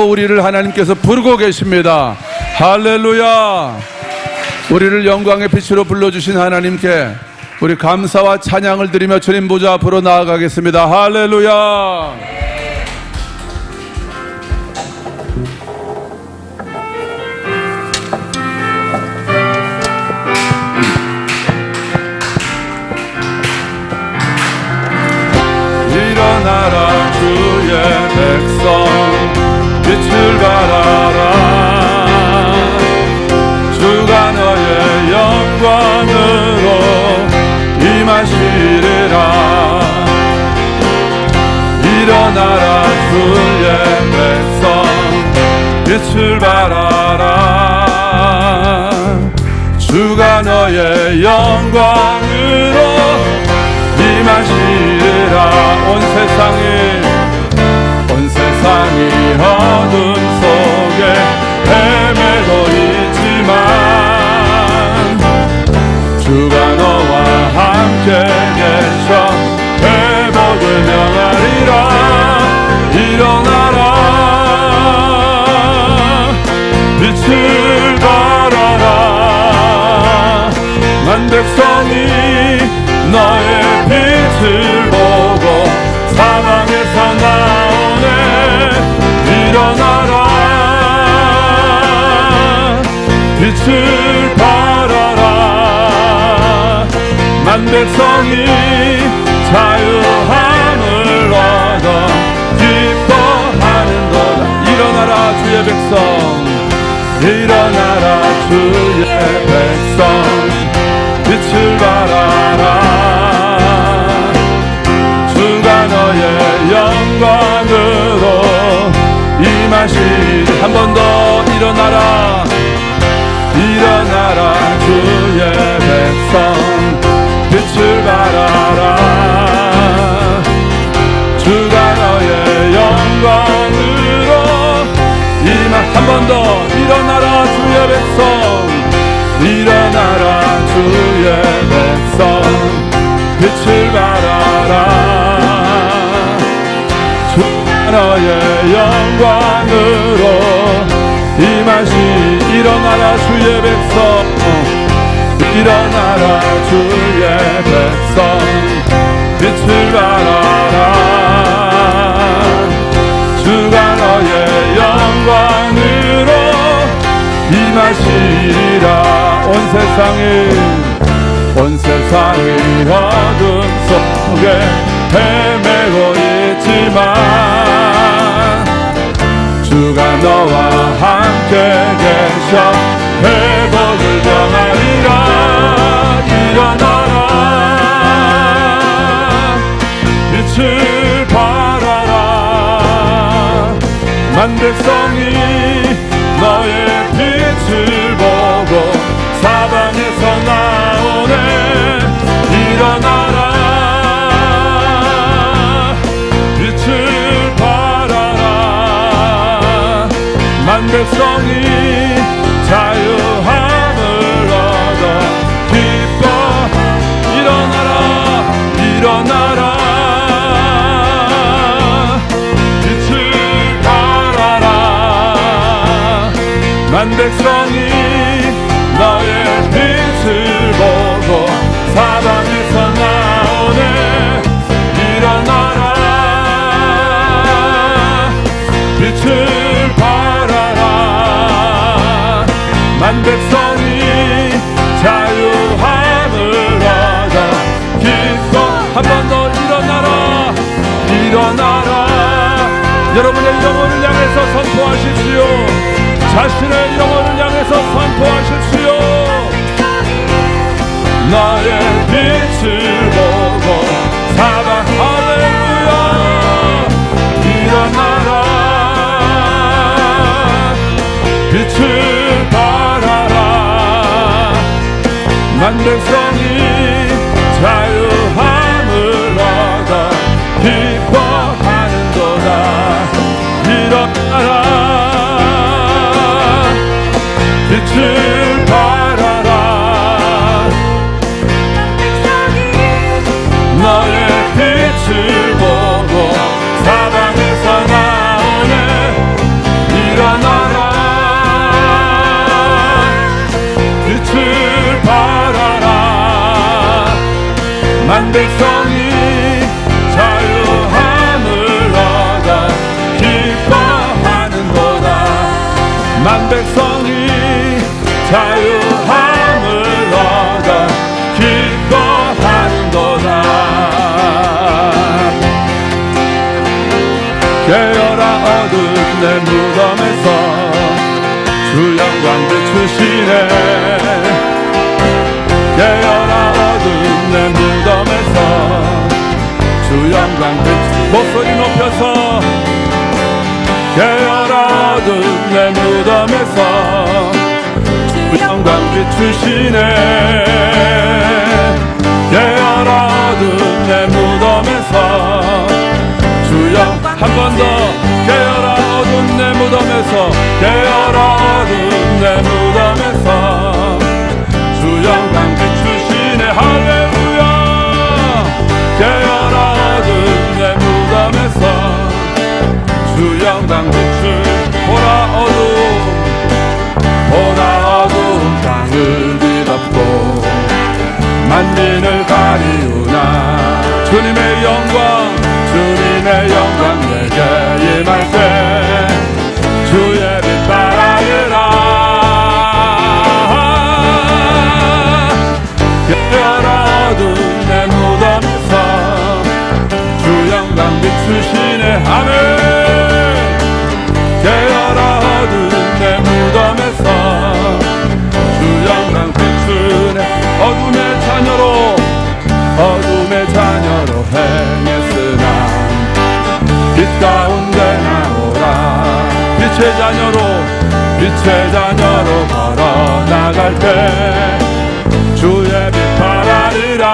우리를 하나님께서 부르고 계십니다. 할렐루야. 우리를 영광의 빛으로 불러주신 하나님께 우리 감사와 찬양을 드리며 주님 보좌 앞으로 나아가겠습니다. 할렐루야. 일어나라 주의 백성 빛을 발하라. 주가 너의 영광으로 임하시리라. 일어나라 주의 백성 빛을 발하라. 주가 너의 영광으로 임하시리라. 온 세상이 어둠 속에 헤매고 있지만 주가 너와 함께 계셔 회복을 명하리라. 일어나라 빛을 발하라. 만 백성이 너의 빛을 보고 사방에서 나오네. 일어나라 빛을 발하라. 만 백성이 자유함을 얻어 기뻐하는도다. 일어나라 주의 백성. 일어나라 주의 백성 빛을 발하라. 주가 너의 영광으로 임하시리. 한 번 더 일어나라. 일어나라 주의 백성 빛을 발하라. 주가 너의 영광으로 한 번 더 일어나라 주의 백성. 일어나라 주의 백성 빛을 발하라. 주가 너의 영광으로 임하시. 일어나라 주의 백성. 일어나라 주의 백성 빛을 발하라. 주가 너의 영광으로 임하시리라. 온 세상이 어둠 속에 헤매고 있지만 주가 너와 함께 계셔 회복을 명하리라. 일어나라 빛을 발하라. 만 백성이 너의 빛을 보고 사방에서 나오네. 일어나라 빛을 발하라. 만 백성이 자유함을 얻어 기뻐. 일어나라 일어나라 빛을 발하라. 만 백성이 너의 빛을 보고 사방에서 나오네. 일어나라 빛을 발하라. 만 백성이 자유함을 얻어 기뻐. 한 번 더 일어나라 일어나라. 여러분의 영혼을 향해서 선포하십시오. 자신의 영혼을 향해서 선포하십시오. 나의 빛을 보고 사방. 할렐루야. 일어나라 빛을 발하라. 만 백성이 자유함을 얻어 기뻐하는도다. 일어나라 빛을 발하라. 너의 빛을 보고 사방에서 나오네. 만 백성이 자유함을 얻어 기뻐하는도다. 만 백성이 자유함을 얻어 기뻐하는도다. 깨어라 어두운 내 무덤에서 주 영광 비추시네. 깨어라 어두운 내 무덤에서 주 영광 비추. 목소리 높여서 깨어라 어두운 내 무덤에서 주 영광 비추시네. 깨어라 어두운 내 무덤에서 주 영광. 한 번 더 깨어라 어두운 내 무덤에서 깨어라 어두운 내 무덤에서 주 영광 비추시네. 할렐루야. 깨어라 어두운 내 무덤에서 주 영광 비추. 보라 어두운 땅을 뒤덮고 만민을 가리우나. 주님의 영광 내게 임할 때 주의 빛 발하리라. 깨어라 어두운 내 무덤에서 주 영광 비추시네. 아멘. 깨어라 어두운 내 무덤에서 주 영광 비추네. 어둠의 자녀로 행했으나 빛 가운데 나오라. 빛의 자녀로 걸어 나갈 때 주의 빛 발하리라.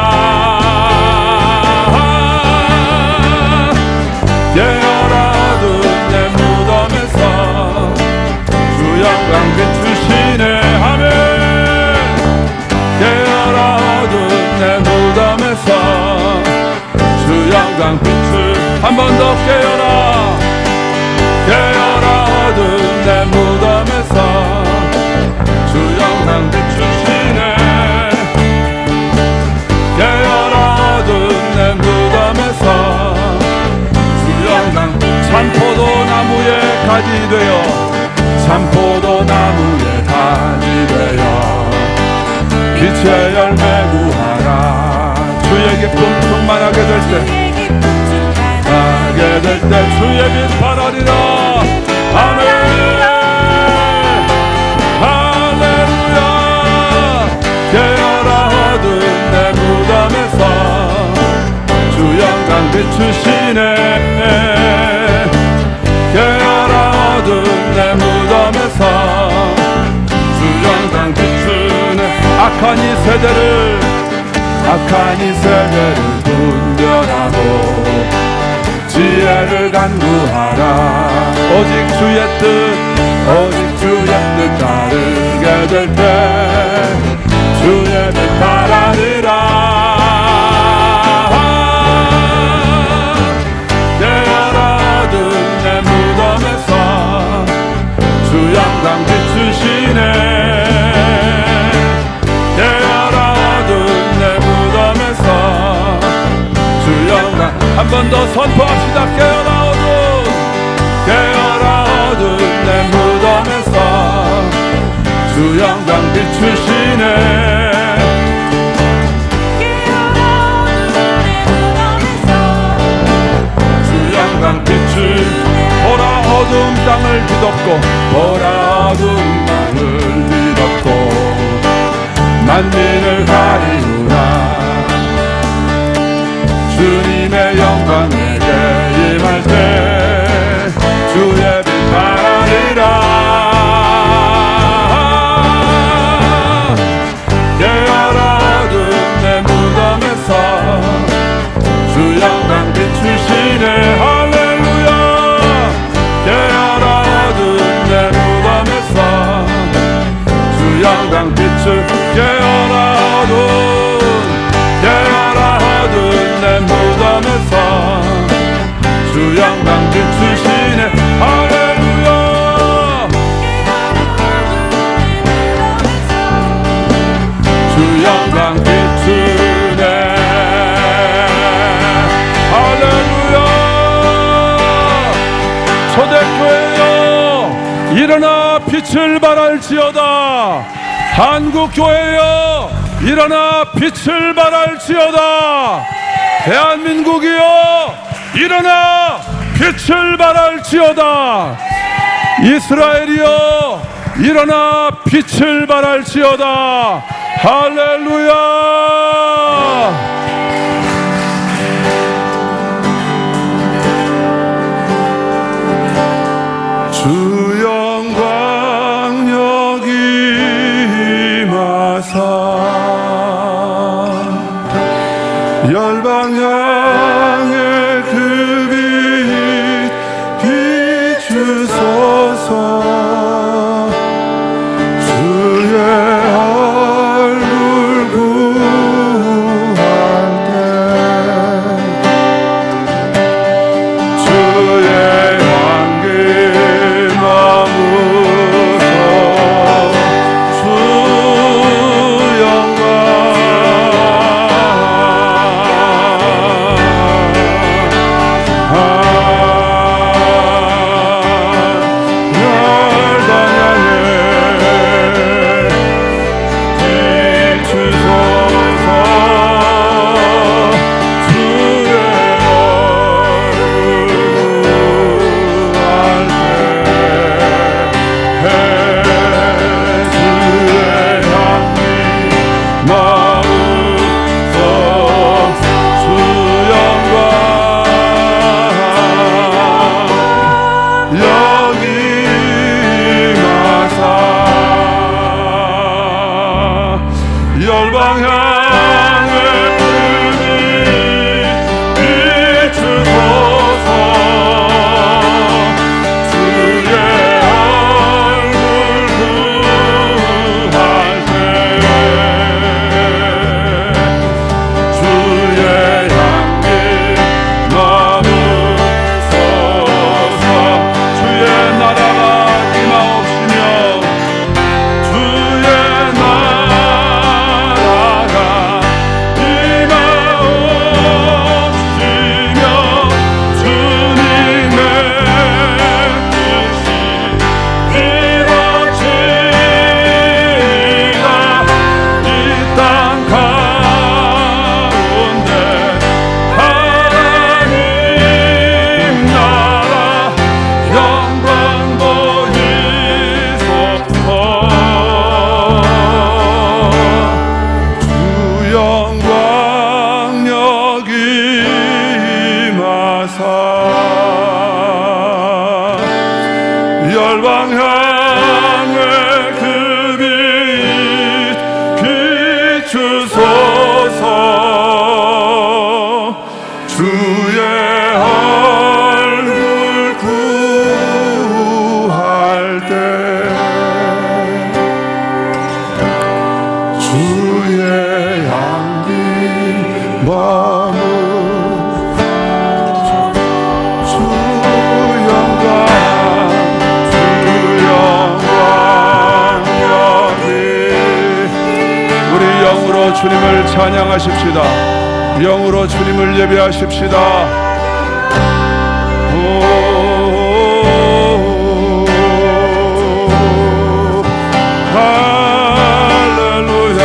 깨어라 어두운 내 무덤에서 주 영광 비추시네. 아멘. 깨어라 어두운 내 무덤에서 주 영광 비추. 한 번 더 깨어라 어두운 내 무덤에서 주 영광 비추시네. 깨어라 어두운 내 무덤에서 주 영광. 산포도 나무에 가지 되어 빛의 열매 구하라. 주의 기쁨 충만하게 될 때 주의 빛 발하리라. 아멘. 할렐루야. 깨어라 어두운 내 무덤에서 주 영광 비추시네. 깨어라 어두운 내 무덤에서 주 영광 비추네. 악한 이 세대를 분별하고 지혜를 간구하라. 오직 주의 뜻 따르게 될 때 주의 빛 발하리라. 깨어라 어두운 내 무덤에서 주 영광 비추시네. 깨어라 어두운 내 무덤에서 주 영광. 한 번 더 선포합시다. 깨어라 어두운 내 무덤에서 주 영광 비추시네. 주 영광 비추. 보라 어두운 땅을 뒤덮고 만민을 가리우나. 주님의 영광 내게 임할 때 주의 빛 발하리라. 깨어라 어두운 내 무덤에서 주 영광 비추시네. 할렐루야. 깨어라 어두운 내 무덤에서 주 영광 비추. 깨어라 어두운 내 무덤에서 주 영광 비추시네. 할렐루야. 주 영광 비추네. 일어나 빛을 발할지어다. 한국교회여 일어나 빛을 발할지어다. 대한민국이여 일어나 빛을 발할지어다. 이스라엘이여 일어나 빛을 발할지어다. 할렐루야. 주 영광 여기 임하사 열방 향해 그 빛 비추소서. 주의 얼굴 구할 때 주의 향기 머무서 주 영광 열방 향해 비추소서. 주의 얼굴 구할 때 주의 향기 머무소서. 주의 나라가 임하옵시며 주의 열방 향해 그 빛 비추소서. 주의 얼굴 구할 때 주의 향기 머무 주님을 찬양하십시다. 영으로 주님을 예배하십시다. 할렐루야.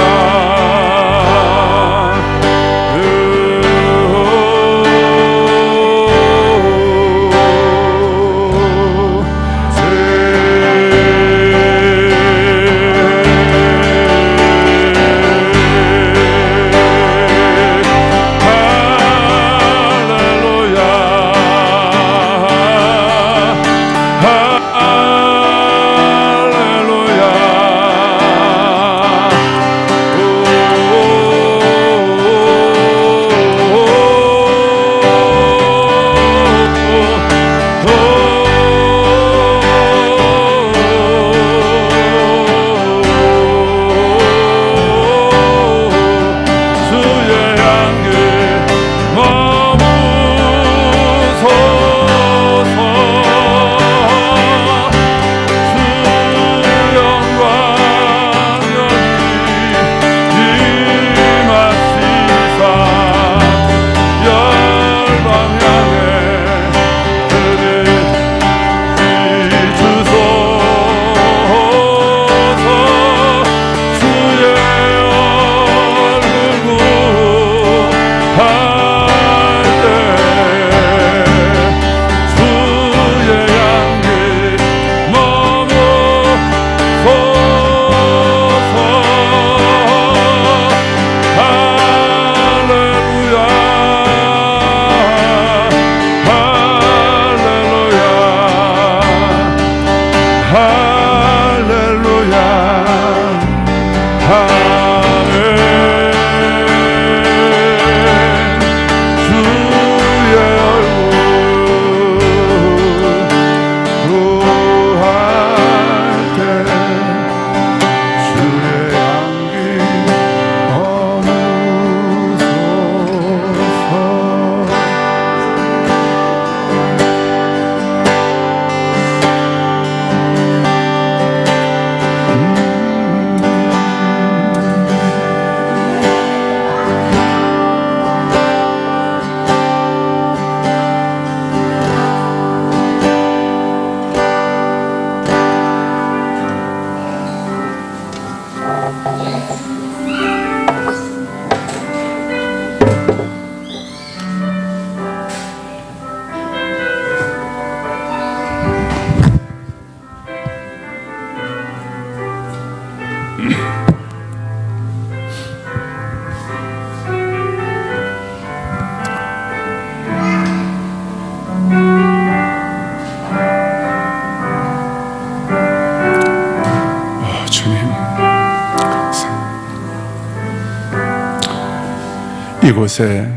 이곳에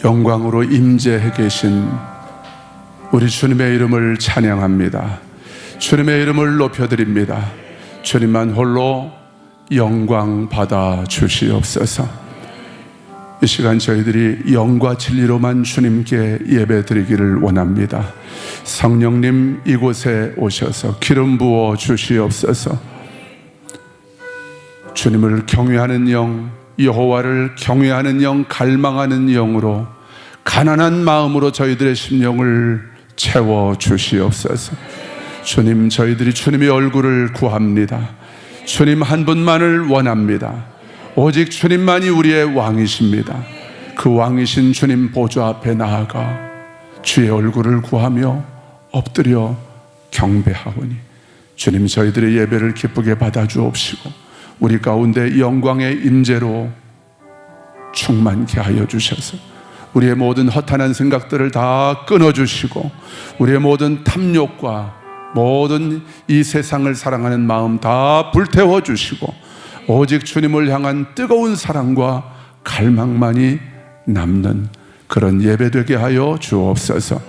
영광으로 임재해 계신 우리 주님의 이름을 찬양합니다. 주님의 이름을 높여드립니다. 주님만 홀로 영광 받아 주시옵소서. 이 시간 저희들이 영과 진리로만 주님께 예배 드리기를 원합니다. 성령님 이곳에 오셔서 기름 부어 주시옵소서. 주님을 경외하는 영, 여호와를 경외하는 영, 갈망하는 영으로 가난한 마음으로 저희들의 심령을 채워 주시옵소서. 주님, 저희들이 주님의 얼굴을 구합니다. 주님 한 분만을 원합니다. 오직 주님만이 우리의 왕이십니다. 그 왕이신 주님 보좌 앞에 나아가 주의 얼굴을 구하며 엎드려 경배하오니 주님, 저희들의 예배를 기쁘게 받아주옵시고 우리 가운데 영광의 임재로 충만케 하여 주셔서 우리의 모든 허탄한 생각들을 다 끊어주시고 우리의 모든 탐욕과 모든 이 세상을 사랑하는 마음 다 불태워 주시고 오직 주님을 향한 뜨거운 사랑과 갈망만이 남는 그런 예배되게 하여 주옵소서.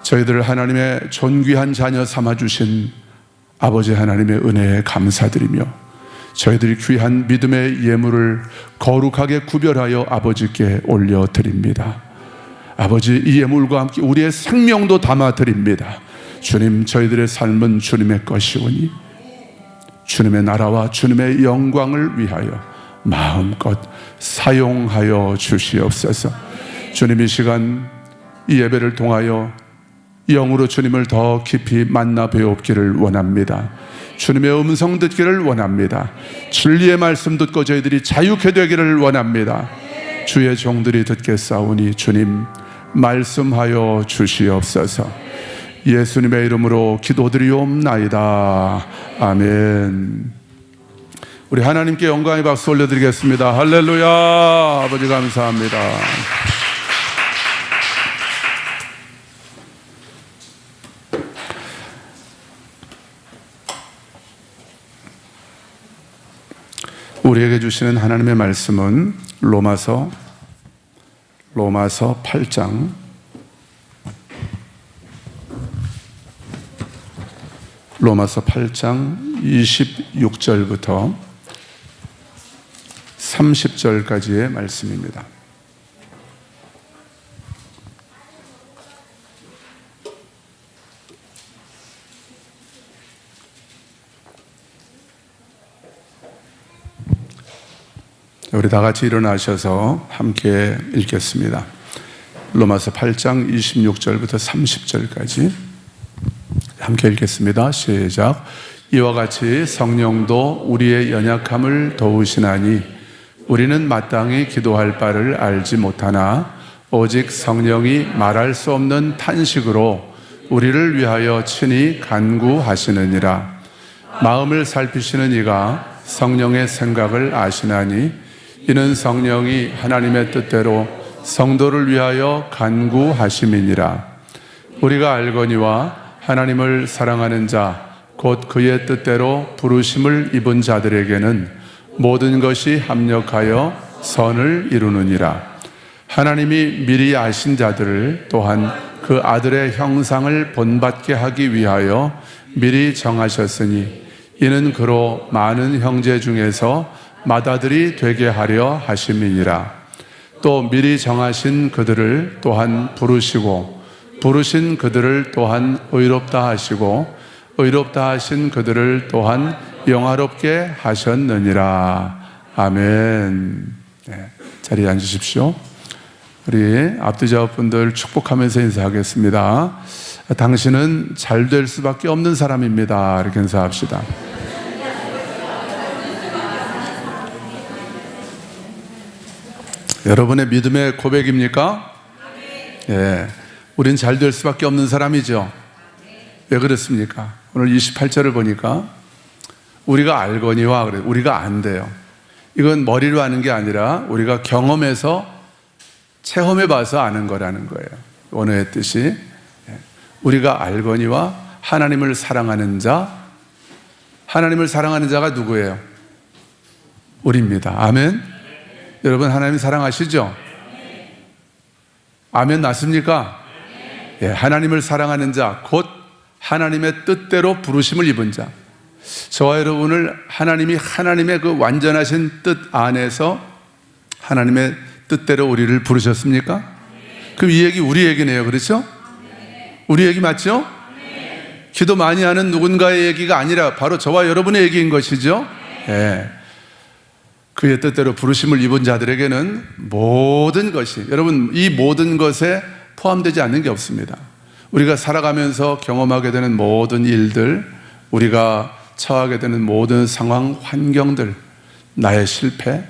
저희들을 하나님의 존귀한 자녀 삼아주신 아버지 하나님의 은혜에 감사드리며 저희들이 귀한 믿음의 예물을 거룩하게 구별하여 아버지께 올려드립니다. 아버지, 이 예물과 함께 우리의 생명도 담아드립니다. 주님, 저희들의 삶은 주님의 것이오니 주님의 나라와 주님의 영광을 위하여 마음껏 사용하여 주시옵소서. 주님, 이 시간 이 예배를 통하여 영으로 주님을 더 깊이 만나 배웁기를 원합니다. 주님의 음성 듣기를 원합니다. 진리의 말씀 듣고 저희들이 자유케 되기를 원합니다. 주의 종들이 듣겠사오니 주님 말씀하여 주시옵소서. 예수님의 이름으로 기도드리옵나이다. 아멘. 우리 하나님께 영광의 박수 올려드리겠습니다. 할렐루야. 아버지 감사합니다. 우리에게 주시는 하나님의 말씀은 로마서 8장 26절부터 30절까지의 말씀입니다. 우리 다 같이 일어나셔서 함께 읽겠습니다. 로마서 8장 26절부터 30절까지 함께 읽겠습니다. 시작. 이와 같이 성령도 우리의 연약함을 도우시나니 우리는 마땅히 기도할 바를 알지 못하나 오직 성령이 말할 수 없는 탄식으로 우리를 위하여 친히 간구하시느니라. 마음을 살피시는 이가 성령의 생각을 아시나니 이는 성령이 하나님의 뜻대로 성도를 위하여 간구하심이니라. 우리가 알거니와 하나님을 사랑하는 자 곧 그의 뜻대로 부르심을 입은 자들에게는 모든 것이 합력하여 선을 이루느니라. 하나님이 미리 아신 자들을 또한 그 아들의 형상을 본받게 하기 위하여 미리 정하셨으니 이는 그로 많은 형제 중에서 맏아들이 되게 하려 하심이니라. 또 미리 정하신 그들을 또한 부르시고 부르신 그들을 또한 의롭다 하시고 의롭다 하신 그들을 또한 영화롭게 하셨느니라. 아멘. 네, 자리에 앉으십시오. 우리 앞뒤좌우분들 축복하면서 인사하겠습니다. 당신은 잘 될 수밖에 없는 사람입니다. 이렇게 인사합시다. 여러분의 믿음의 고백입니까? 예, 우린 잘 될 수밖에 없는 사람이죠. 왜 그렇습니까? 오늘 28절을 보니까 우리가 알거니와 그래. 우리가 안돼요. 이건 머리로 아는 게 아니라 우리가 경험해서 체험해 봐서 아는 거라는 거예요. 원어의 뜻이 우리가 알거니와 하나님을 사랑하는 자. 하나님을 사랑하는 자가 누구예요? 우리입니다. 아멘. 여러분 하나님 사랑하시죠? 아멘 맞습니까? 예, 하나님을 사랑하는 자, 곧 하나님의 뜻대로 부르심을 입은 자. 저와 여러분을 하나님이 하나님의 그 완전하신 뜻 안에서 하나님의 뜻대로 우리를 부르셨습니까? 그럼 이 얘기 우리 얘기네요. 그렇죠? 우리 얘기 맞죠? 기도 많이 하는 누군가의 얘기가 아니라 바로 저와 여러분의 얘기인 것이죠. 예. 그의 뜻대로 부르심을 입은 자들에게는 모든 것이, 여러분 이 모든 것에 포함되지 않는 게 없습니다. 우리가 살아가면서 경험하게 되는 모든 일들, 우리가 처하게 되는 모든 상황, 환경들, 나의 실패,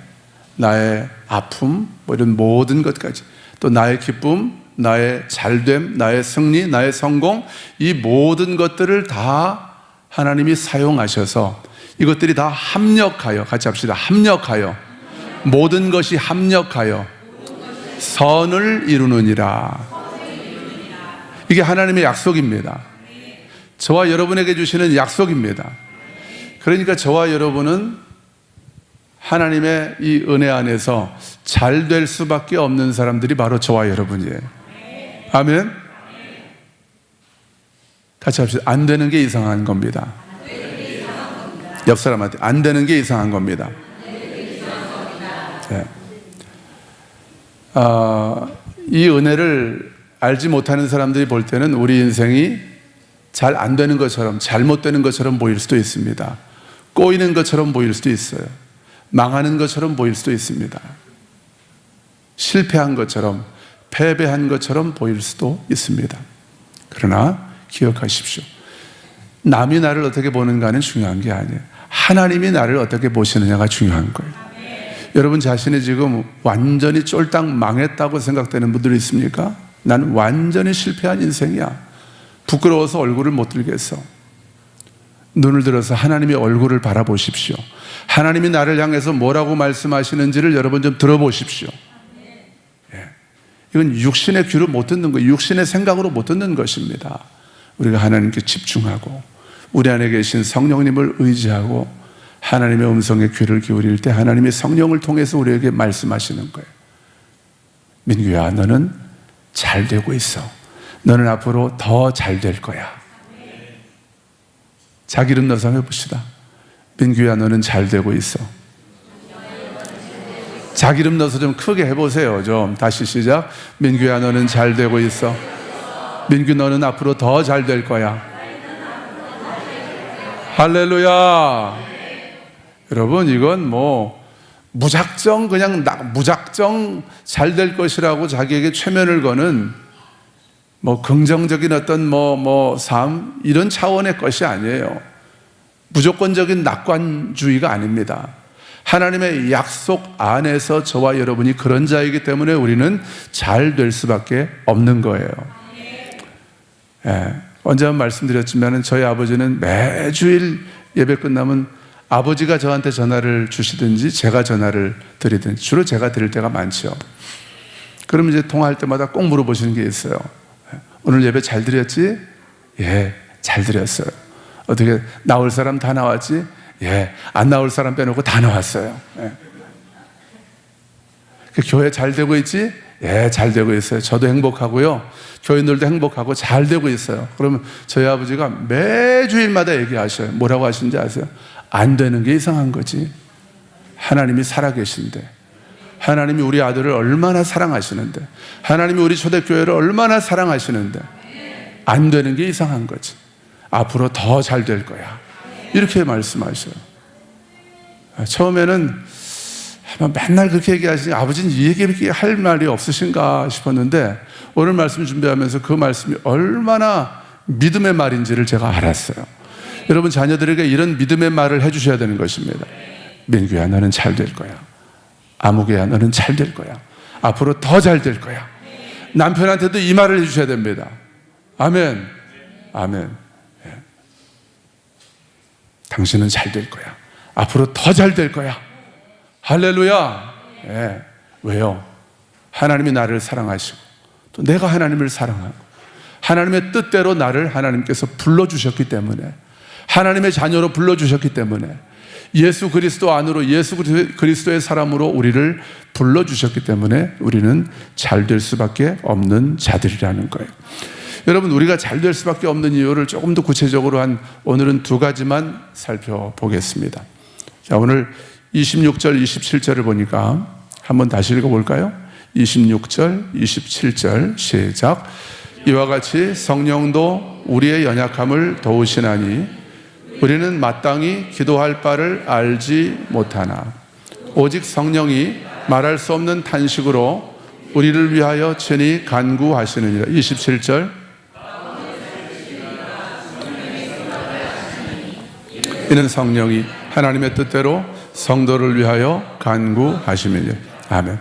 나의 아픔, 뭐 이런 모든 것까지, 또 나의 기쁨, 나의 잘됨, 나의 승리, 나의 성공, 이 모든 것들을 다 하나님이 사용하셔서 이것들이 다 합력하여, 같이 합시다. 합력하여, 모든 것이 합력하여 선을 이루느니라. 이게 하나님의 약속입니다. 저와 여러분에게 주시는 약속입니다. 그러니까 저와 여러분은 하나님의 이 은혜 안에서 잘 될 수밖에 없는 사람들이 바로 저와 여러분이에요. 아멘. 같이 합시다. 안 되는 게 이상한 겁니다. 옆 사람한테 안 되는 게 이상한 겁니다. 네. 이 은혜를 알지 못하는 사람들이 볼 때는 우리 인생이 잘 안 되는 것처럼, 잘못되는 것처럼 보일 수도 있습니다. 꼬이는 것처럼 보일 수도 있어요. 망하는 것처럼 보일 수도 있습니다. 실패한 것처럼, 패배한 것처럼 보일 수도 있습니다. 그러나 기억하십시오. 남이 나를 어떻게 보는가는 중요한 게 아니에요. 하나님이 나를 어떻게 보시느냐가 중요한 거예요. 여러분 자신이 지금 완전히 쫄딱 망했다고 생각되는 분들이 있습니까? 난 완전히 실패한 인생이야. 부끄러워서 얼굴을 못 들겠어. 눈을 들어서 하나님의 얼굴을 바라보십시오. 하나님이 나를 향해서 뭐라고 말씀하시는지를 여러분 좀 들어보십시오. 예. 이건 육신의 귀로 못 듣는 거예요. 육신의 생각으로 못 듣는 것입니다. 우리가 하나님께 집중하고 우리 안에 계신 성령님을 의지하고 하나님의 음성에 귀를 기울일 때 하나님의 성령을 통해서 우리에게 말씀하시는 거예요. 민규야, 너는 잘 되고 있어. 너는 앞으로 더 잘 될 거야. 자기 이름 넣어서 한번 해봅시다. 민규야, 너는 잘 되고 있어. 자기 이름 넣어서 좀 크게 해보세요. 좀 다시 시작. 민규야, 너는 잘 되고 있어. 민규, 너는 앞으로 더 잘 될 거야. 할렐루야. 여러분, 이건 뭐 무작정 그냥 무작정 잘 될 것이라고 자기에게 최면을 거는 뭐 긍정적인 어떤 삶 이런 차원의 것이 아니에요. 무조건적인 낙관주의가 아닙니다. 하나님의 약속 안에서 저와 여러분이 그런 자이기 때문에 우리는 잘 될 수밖에 없는 거예요. 예, 언제 한번 말씀드렸지만 저희 아버지는 매주일 예배 끝나면 아버지가 저한테 전화를 주시든지 제가 전화를 드리든지, 주로 제가 드릴 때가 많죠. 그럼 이제 통화할 때마다 꼭 물어보시는 게 있어요. 오늘 예배 잘 드렸지? 예, 잘 드렸어요. 어떻게 나올 사람 다 나왔지? 예, 안 나올 사람 빼놓고 다 나왔어요. 예. 교회 잘 되고 있지? 예, 잘 되고 있어요. 저도 행복하고요. 교인들도 행복하고 잘 되고 있어요. 그러면 저희 아버지가 매주일마다 얘기하셔요. 뭐라고 하시는지 아세요? 안 되는 게 이상한 거지. 하나님이 살아계신데, 하나님이 우리 아들을 얼마나 사랑하시는데, 하나님이 우리 초대교회를 얼마나 사랑하시는데 안 되는 게 이상한 거지. 앞으로 더 잘 될 거야. 이렇게 말씀하셔요. 처음에는 맨날 그렇게 얘기하시니 아버지는 이 얘기 할 말이 없으신가 싶었는데 오늘 말씀 준비하면서 그 말씀이 얼마나 믿음의 말인지를 제가 알았어요. 여러분 자녀들에게 이런 믿음의 말을 해주셔야 되는 것입니다. 민규야, 너는 잘 될 거야. 아무개야, 너는 잘 될 거야. 앞으로 더 잘 될 거야. 남편한테도 이 말을 해주셔야 됩니다. 아멘. 아멘. 당신은 잘 될 거야. 앞으로 더 잘 될 거야. 할렐루야. 예. 왜요? 하나님이 나를 사랑하시고 또 내가 하나님을 사랑하고 하나님의 뜻대로 나를 하나님께서 불러주셨기 때문에, 하나님의 자녀로 불러주셨기 때문에, 예수 그리스도 안으로 예수 그리스도의 사람으로 우리를 불러주셨기 때문에 우리는 잘 될 수밖에 없는 자들이라는 거예요. 여러분, 우리가 잘 될 수밖에 없는 이유를 조금 더 구체적으로 오늘은 두 가지만 살펴보겠습니다. 자, 오늘 26절, 27절을 보니까 한번 다시 읽어볼까요? 26절, 27절 시작. 이와 같이 성령도 우리의 연약함을 도우시나니 우리는 마땅히 기도할 바를 알지 못하나 오직 성령이 말할 수 없는 탄식으로 우리를 위하여 친히 간구하시느니라. 27절. 이는 성령이 하나님의 뜻대로 성도를 위하여 간구하심이니라. 아멘.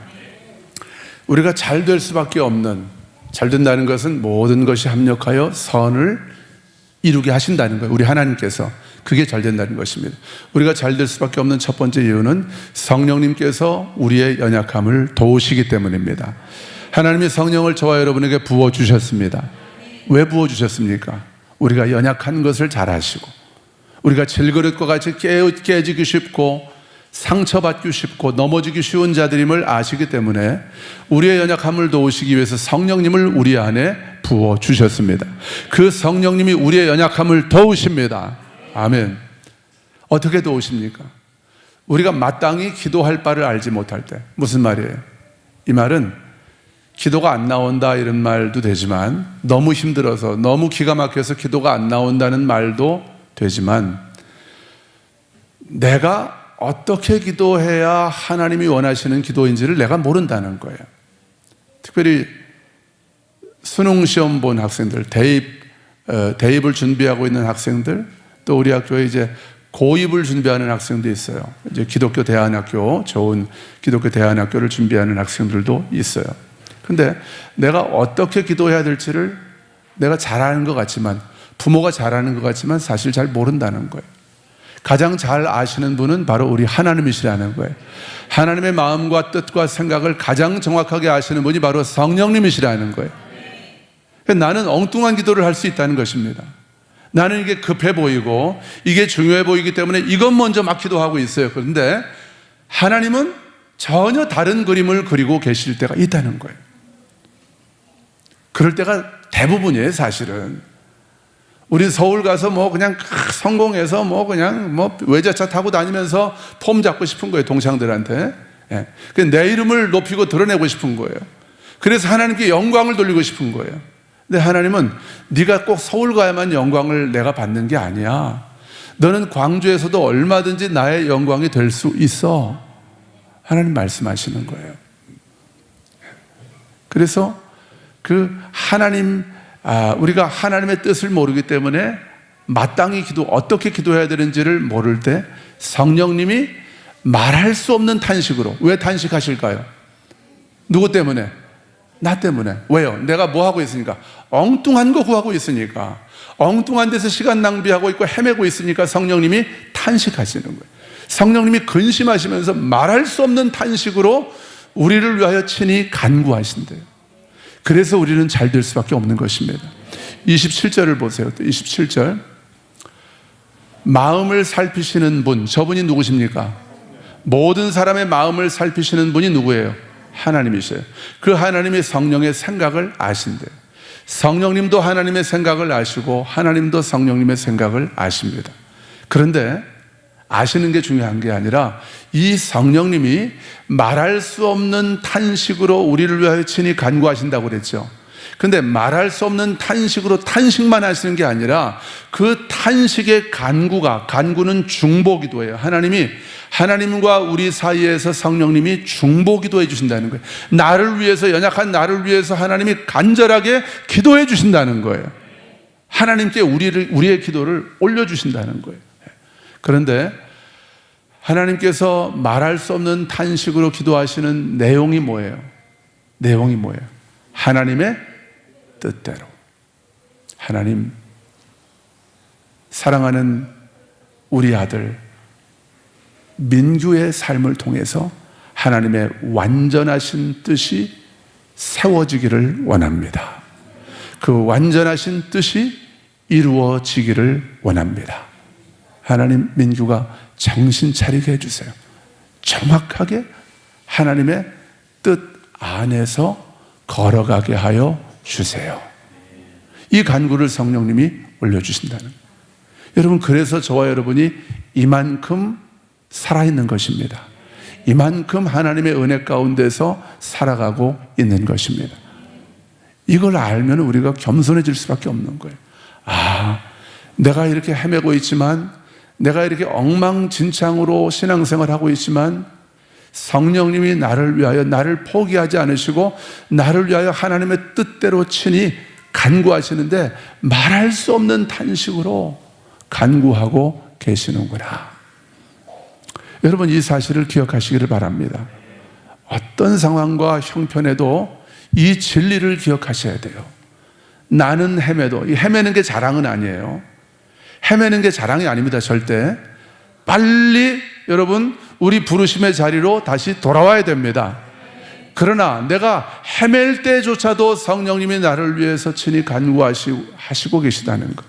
우리가 잘 될 수밖에 없는, 잘 된다는 것은 모든 것이 합력하여 선을 이루게 하신다는 거예요. 우리 하나님께서. 그게 잘 된다는 것입니다. 우리가 잘 될 수밖에 없는 첫 번째 이유는 성령님께서 우리의 연약함을 도우시기 때문입니다. 하나님이 성령을 저와 여러분에게 부어주셨습니다. 왜 부어주셨습니까? 우리가 연약한 것을 잘 아시고, 우리가 질그릇과 같이 깨지기 쉽고 상처받기 쉽고 넘어지기 쉬운 자들임을 아시기 때문에 우리의 연약함을 도우시기 위해서 성령님을 우리 안에 부어주셨습니다. 그 성령님이 우리의 연약함을 도우십니다. 아멘. 어떻게 도우십니까? 우리가 마땅히 기도할 바를 알지 못할 때. 무슨 말이에요? 이 말은 기도가 안 나온다 이런 말도 되지만, 너무 힘들어서 너무 기가 막혀서 기도가 안 나온다는 말도 되지만, 내가 어떻게 기도해야 하나님이 원하시는 기도인지를 내가 모른다는 거예요. 특별히 수능 시험 본 학생들, 대입을 준비하고 있는 학생들, 또 우리 학교에 이제 고입을 준비하는 학생도 있어요. 이제 기독교 대안학교, 좋은 기독교 대안학교를 준비하는 학생들도 있어요. 근데 내가 어떻게 기도해야 될지를 내가 잘 아는 것 같지만, 부모가 잘 아는 것 같지만 사실 잘 모른다는 거예요. 가장 잘 아시는 분은 바로 우리 하나님이시라는 거예요. 하나님의 마음과 뜻과 생각을 가장 정확하게 아시는 분이 바로 성령님이시라는 거예요. 나는 엉뚱한 기도를 할 수 있다는 것입니다. 나는 이게 급해 보이고 이게 중요해 보이기 때문에 이것 먼저 막 기도하고 있어요. 그런데 하나님은 전혀 다른 그림을 그리고 계실 때가 있다는 거예요. 그럴 때가 대부분이에요, 사실은. 우리 서울 가서 그냥 성공해서 그냥 외제차 타고 다니면서 폼 잡고 싶은 거예요, 동창들한테. 예. 내 이름을 높이고 드러내고 싶은 거예요. 그래서 하나님께 영광을 돌리고 싶은 거예요. 근데 하나님은 네가 꼭 서울 가야만 영광을 내가 받는 게 아니야. 너는 광주에서도 얼마든지 나의 영광이 될 수 있어. 하나님 말씀하시는 거예요. 그래서 우리가 하나님의 뜻을 모르기 때문에 마땅히 어떻게 기도해야 되는지를 모를 때 성령님이 말할 수 없는 탄식으로. 왜 탄식하실까요? 누구 때문에? 나 때문에. 왜요? 내가 뭐 하고 있으니까? 엉뚱한 거 구하고 있으니까. 엉뚱한 데서 시간 낭비하고 있고 헤매고 있으니까 성령님이 탄식하시는 거예요. 성령님이 근심하시면서 말할 수 없는 탄식으로 우리를 위하여 친히 간구하신대요. 그래서 우리는 잘 될 수밖에 없는 것입니다. 27절을 보세요. 27절. 마음을 살피시는 분, 저분이 누구십니까? 모든 사람의 마음을 살피시는 분이 누구예요? 하나님이세요. 그 하나님이 성령의 생각을 아신대요. 성령님도 하나님의 생각을 아시고 하나님도 성령님의 생각을 아십니다. 그런데 아시는 게 중요한 게 아니라 이 성령님이 말할 수 없는 탄식으로 우리를 위하여 친히 간구하신다고 그랬죠. 그런데 말할 수 없는 탄식으로 탄식만 하시는 게 아니라 그 탄식의 간구는 중보기도예요. 하나님과 우리 사이에서 성령님이 중보기도해 주신다는 거예요. 나를 위해서, 연약한 나를 위해서 하나님이 간절하게 기도해 주신다는 거예요. 하나님께 우리의 기도를 올려주신다는 거예요. 그런데 하나님께서 말할 수 없는 탄식으로 기도하시는 내용이 뭐예요? 하나님의 뜻대로. 하나님, 사랑하는 우리 아들 민규의 삶을 통해서 하나님의 완전하신 뜻이 세워지기를 원합니다. 그 완전하신 뜻이 이루어지기를 원합니다. 하나님, 민규가 정신 차리게 해주세요. 정확하게 하나님의 뜻 안에서 걸어가게 하여 주세요. 이 간구를 성령님이 올려주신다는 거예요. 여러분, 그래서 저와 여러분이 이만큼 살아있는 것입니다. 이만큼 하나님의 은혜 가운데서 살아가고 있는 것입니다. 이걸 알면 우리가 겸손해질 수밖에 없는 거예요. 아, 내가 이렇게 헤매고 있지만, 내가 이렇게 엉망진창으로 신앙생활하고 있지만 성령님이 나를 위하여 나를 포기하지 않으시고 나를 위하여 하나님의 뜻대로 친히 간구하시는데 말할 수 없는 탄식으로 간구하고 계시는구나. 여러분, 이 사실을 기억하시기를 바랍니다. 어떤 상황과 형편에도 이 진리를 기억하셔야 돼요. 나는 헤매도, 이 헤매는 게 자랑은 아니에요. 헤매는 게 자랑이 아닙니다, 절대. 빨리 여러분, 우리 부르심의 자리로 다시 돌아와야 됩니다. 그러나 내가 헤맬 때조차도 성령님이 나를 위해서 친히 간구하시고 계시다는 것,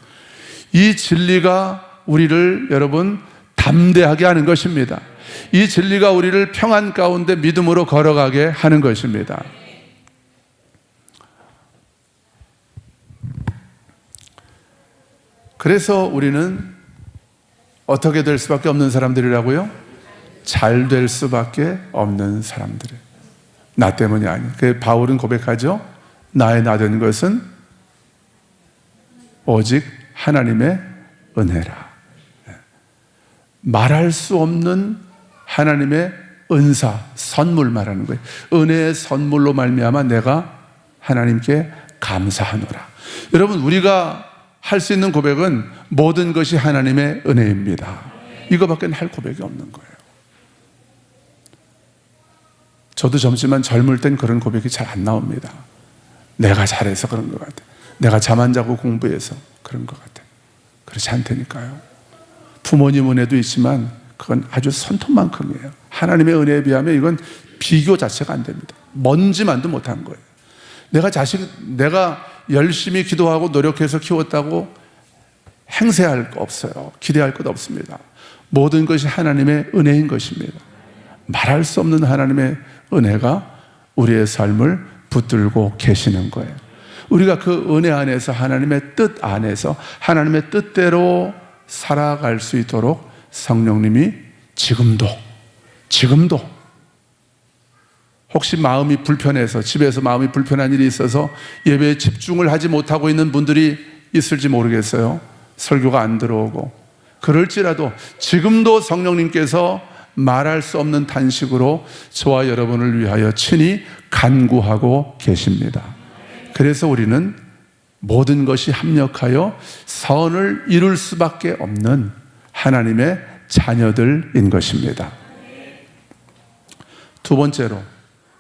이 진리가 우리를 여러분 담대하게 하는 것입니다. 이 진리가 우리를 평안 가운데 믿음으로 걸어가게 하는 것입니다. 그래서 우리는 어떻게 될 수밖에 없는 사람들이라고요? 잘 될 수밖에 없는 사람들. 나 때문이 아니에요. 그 바울은 고백하죠. 나의 나 된 것은 오직 하나님의 은혜라. 말할 수 없는 하나님의 은사, 선물 말하는 거예요. 은혜의 선물로 말미암아 내가 하나님께 감사하노라. 여러분, 우리가 할 수 있는 고백은 모든 것이 하나님의 은혜입니다. 이거밖에 할 고백이 없는 거예요. 저도 젊지만 젊을 땐 그런 고백이 잘 안 나옵니다. 내가 잘해서 그런 것 같아. 내가 잠 안 자고 공부해서 그런 것 같아. 그렇지 않다니까요. 부모님 은혜도 있지만 그건 아주 손톱만큼이에요. 하나님의 은혜에 비하면 이건 비교 자체가 안 됩니다. 먼지만도 못한 거예요. 내가 열심히 기도하고 노력해서 키웠다고 행세할 거 없어요. 기대할 것 없습니다. 모든 것이 하나님의 은혜인 것입니다. 말할 수 없는 하나님의 은혜가 우리의 삶을 붙들고 계시는 거예요. 우리가 그 은혜 안에서 하나님의 뜻 안에서 하나님의 뜻대로 살아갈 수 있도록 성령님이 지금도 혹시 마음이 불편해서 집에서 마음이 불편한 일이 있어서 예배에 집중을 하지 못하고 있는 분들이 있을지 모르겠어요. 설교가 안 들어오고 그럴지라도 지금도 성령님께서 말할 수 없는 탄식으로 저와 여러분을 위하여 친히 간구하고 계십니다. 그래서 우리는 모든 것이 합력하여 선을 이룰 수밖에 없는 하나님의 자녀들인 것입니다. 두 번째로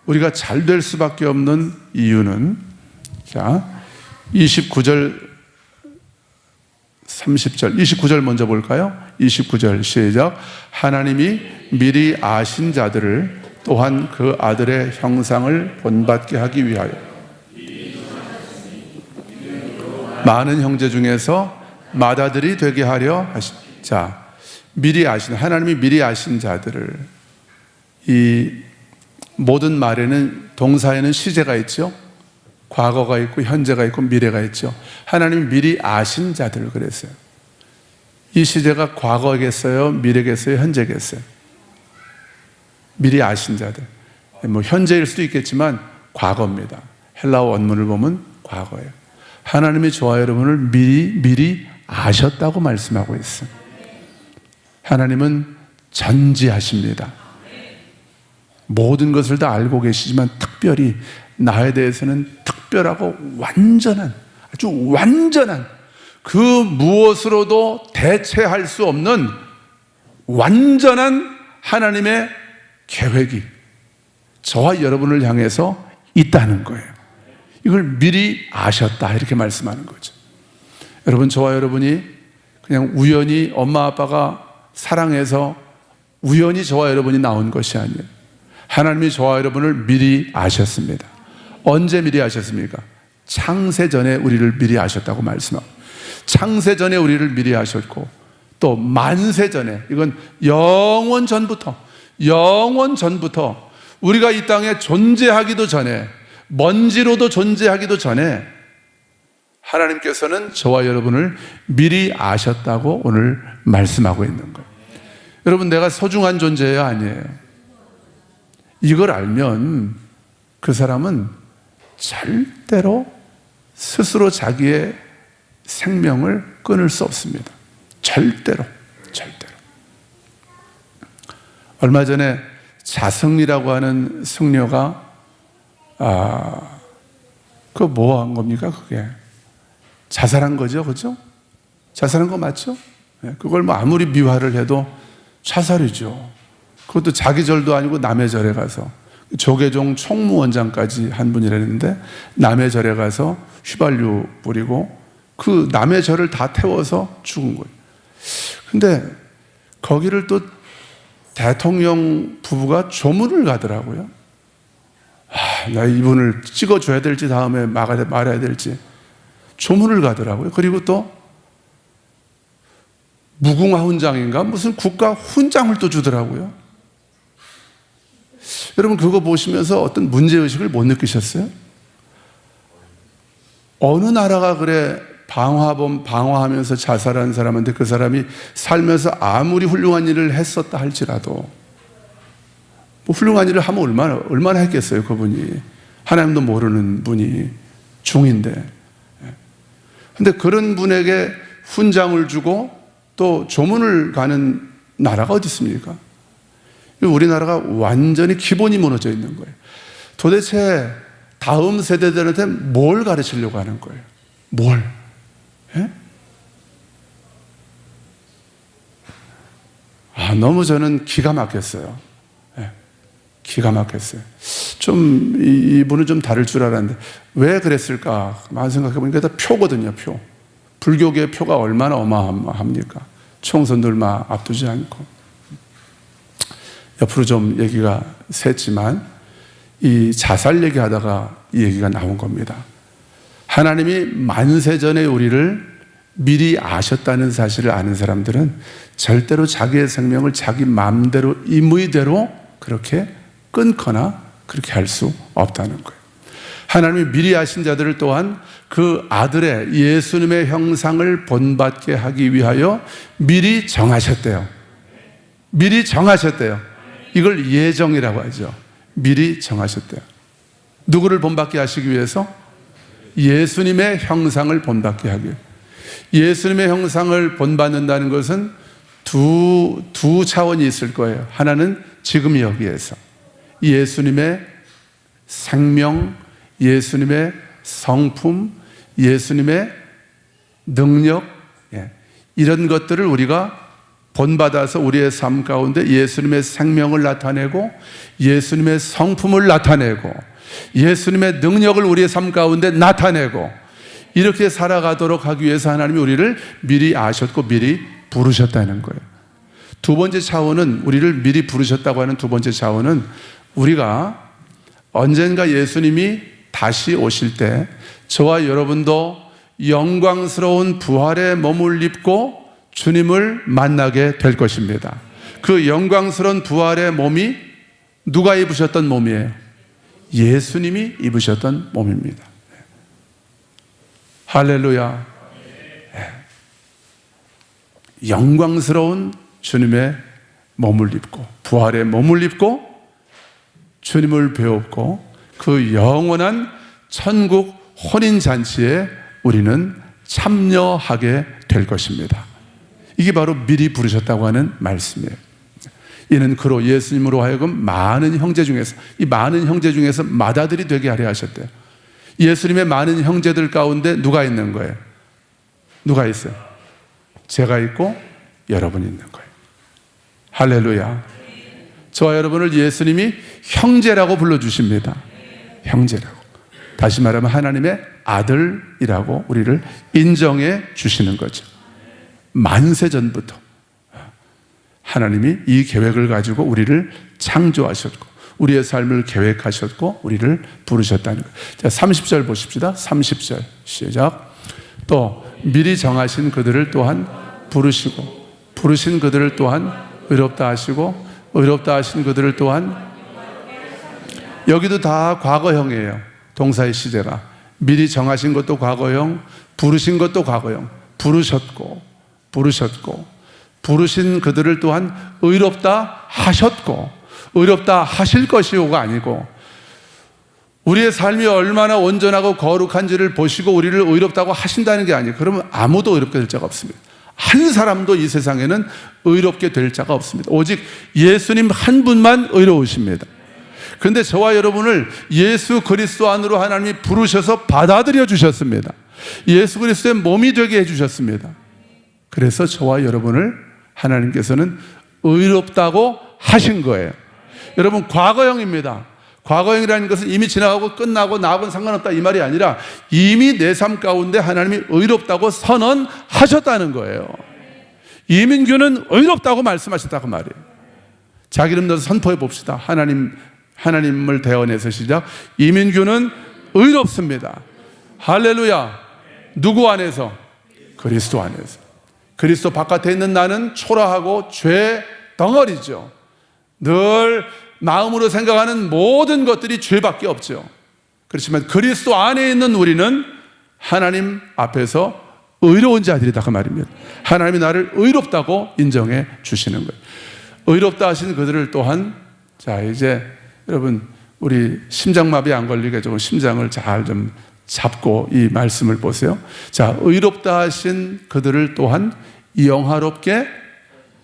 우리가 잘 될 수밖에 없는 이유는 29절 30절 29절 먼저 볼까요? 29절 시작. 하나님이 미리 아신 자들을 또한 그 아들의 형상을 본받게 하기 위하여 많은 형제 중에서 맏아들이 되게 하려 하신. 자, 미리 아신, 하나님이 미리 아신 자들을, 이 모든 말에는 동사에는 시제가 있죠. 과거가 있고 현재가 있고 미래가 있죠. 하나님이 미리 아신 자들을 그랬어요. 이 시제가 과거겠어요? 미래겠어요? 현재겠어요? 미리 아신 자들. 뭐 현재일 수도 있겠지만 과거입니다. 헬라어 원문을 보면 과거예요. 하나님이 저와 여러분을 미리 아셨다고 말씀하고 있어요. 하나님은 전지하십니다. 모든 것을 다 알고 계시지만 특별히 나에 대해서는 특별하고 완전한, 아주 완전한, 그 무엇으로도 대체할 수 없는 완전한 하나님의 계획이 저와 여러분을 향해서 있다는 거예요. 이걸 미리 아셨다, 이렇게 말씀하는 거죠. 여러분, 저와 여러분이 그냥 우연히 엄마 아빠가 사랑해서 우연히 저와 여러분이 나온 것이 아니에요. 하나님이 저와 여러분을 미리 아셨습니다. 언제 미리 아셨습니까? 창세전에 우리를 미리 아셨다고 말씀하고, 창세전에 우리를 미리 아셨고, 또 만세전에, 이건 영원 전부터 우리가 이 땅에 존재하기도 전에, 먼지로도 존재하기도 전에 하나님께서는 저와 여러분을 미리 아셨다고 오늘 말씀하고 있는 거예요. 여러분, 내가 소중한 존재예요, 아니에요? 이걸 알면 그 사람은 절대로 스스로 자기의 생명을 끊을 수 없습니다. 절대로. 얼마 전에 자성리라고 하는 승려가 그거 뭐 한 겁니까? 그게 자살한 거죠, 그죠? 자살한 거 맞죠? 그걸 뭐 아무리 미화를 해도 자살이죠. 그것도 자기 절도 아니고 남의 절에 가서, 조계종 총무원장까지 한 분이라는데 남의 절에 가서 휘발유 뿌리고 그 남의 절을 다 태워서 죽은 거예요. 근데 거기를 또 대통령 부부가 조문을 가더라고요. 나 이분을 찍어줘야 될지 다음에 말아야 될지 조문을 가더라고요. 그리고 또 무궁화 훈장인가 무슨 국가 훈장을 또 주더라고요. 여러분, 그거 보시면서 어떤 문제의식을 못 느끼셨어요? 어느 나라가 그래 방화하면서 자살한 사람한테 그 사람이 살면서 아무리 훌륭한 일을 했었다 할지라도, 뭐 훌륭한 일을 하면 얼마나 했겠어요, 그분이. 하나님도 모르는 분이 중인데. 근데 그런 분에게 훈장을 주고 또 조문을 가는 나라가 어디 있습니까? 우리나라가 완전히 기본이 무너져 있는 거예요. 도대체 다음 세대들한테 뭘 가르치려고 하는 거예요? 뭘? 예? 너무 저는 기가 막혔어요. 예. 기가 막혔어요. 좀 이분은 좀 다를 줄 알았는데 왜 그랬을까? 많이 생각해보니까 다 표거든요, 표. 불교계의 표가 얼마나 어마어마합니까? 총선들만 앞두지 않고. 옆으로 좀 얘기가 샜지만 이 자살 얘기하다가 이 얘기가 나온 겁니다. 하나님이 만세전에 우리를 미리 아셨다는 사실을 아는 사람들은 절대로 자기의 생명을 자기 마음대로 임의대로 그렇게 끊거나 그렇게 할 수 없다는 거예요. 하나님이 미리 아신 자들을 또한 그 아들의 예수님의 형상을 본받게 하기 위하여 미리 정하셨대요. 미리 정하셨대요. 이걸 예정이라고 하죠. 미리 정하셨대요. 누구를 본받게 하시기 위해서? 예수님의 형상을 본받게 하기 위해서. 예수님의 형상을 본받는다는 것은 두 차원이 있을 거예요. 하나는 지금 여기에서 예수님의 생명, 예수님의 성품, 예수님의 능력, 이런 것들을 우리가 본받아서 우리의 삶 가운데 예수님의 생명을 나타내고 예수님의 성품을 나타내고 예수님의 능력을 우리의 삶 가운데 나타내고 이렇게 살아가도록 하기 위해서 하나님이 우리를 미리 아셨고 미리 부르셨다는 거예요. 두 번째 차원은, 우리를 미리 부르셨다고 하는 두 번째 차원은, 우리가 언젠가 예수님이 다시 오실 때 저와 여러분도 영광스러운 부활의 몸을 입고 주님을 만나게 될 것입니다. 그 영광스러운 부활의 몸이 누가 입으셨던 몸이에요? 예수님이 입으셨던 몸입니다. 할렐루야. 영광스러운 주님의 몸을 입고 부활의 몸을 입고 주님을 배웠고 그 영원한 천국 혼인잔치에 우리는 참여하게 될 것입니다. 이게 바로 미리 부르셨다고 하는 말씀이에요. 이는 그로 예수님으로 하여금 많은 형제 중에서, 이 많은 형제 중에서 맏아들이 되게 하려 하셨대요. 예수님의 많은 형제들 가운데 누가 있는 거예요? 누가 있어요? 제가 있고 여러분이 있는 거예요. 할렐루야. 저와 여러분을 예수님이 형제라고 불러주십니다. 형제라고. 다시 말하면 하나님의 아들이라고 우리를 인정해 주시는 거죠. 만세전부터. 하나님이 이 계획을 가지고 우리를 창조하셨고 우리의 삶을 계획하셨고 우리를 부르셨다는 거예요. 자, 30절 보십시다. 30절 시작. 또 미리 정하신 그들을 또한 부르시고 부르신 그들을 또한 의롭다 하시고 의롭다 하신 그들을 또한, 여기도 다 과거형이에요. 동사의 시제가 미리 정하신 것도 과거형, 부르신 것도 과거형. 부르셨고 부르신 그들을 또한 의롭다 하셨고 의롭다 하실 것이오가 아니고 우리의 삶이 얼마나 온전하고 거룩한지를 보시고 우리를 의롭다고 하신다는 게 아니에요. 그러면 아무도 의롭게 될 자가 없습니다. 한 사람도 이 세상에는 의롭게 될 자가 없습니다. 오직 예수님 한 분만 의로우십니다. 그런데 저와 여러분을 예수 그리스도 안으로 하나님이 부르셔서 받아들여 주셨습니다. 예수 그리스도의 몸이 되게 해주셨습니다. 그래서 저와 여러분을 하나님께서는 의롭다고 하신 거예요. 여러분, 과거형입니다. 과거형이라는 것은 이미 지나가고 끝나고 나하고는 상관없다 이 말이 아니라 이미 내 삶 가운데 하나님이 의롭다고 선언하셨다는 거예요. 이민규는 의롭다고 말씀하셨다고 말이에요. 자기 이름 넣어서 선포해 봅시다. 하나님을 대언해서 시작. 이민규는 의롭습니다. 할렐루야. 누구 안에서? 그리스도 안에서. 그리스도 바깥에 있는 나는 초라하고 죄 덩어리죠. 늘 마음으로 생각하는 모든 것들이 죄밖에 없죠. 그렇지만 그리스도 안에 있는 우리는 하나님 앞에서 의로운 자들이다 그 말입니다. 하나님이 나를 의롭다고 인정해 주시는 거예요. 의롭다 하신 그들을 또한, 자 이제 여러분 우리 심장마비 안 걸리게 좀 심장을 잘 좀 잡고 이 말씀을 보세요. 자, 의롭다 하신 그들을 또한 영화롭게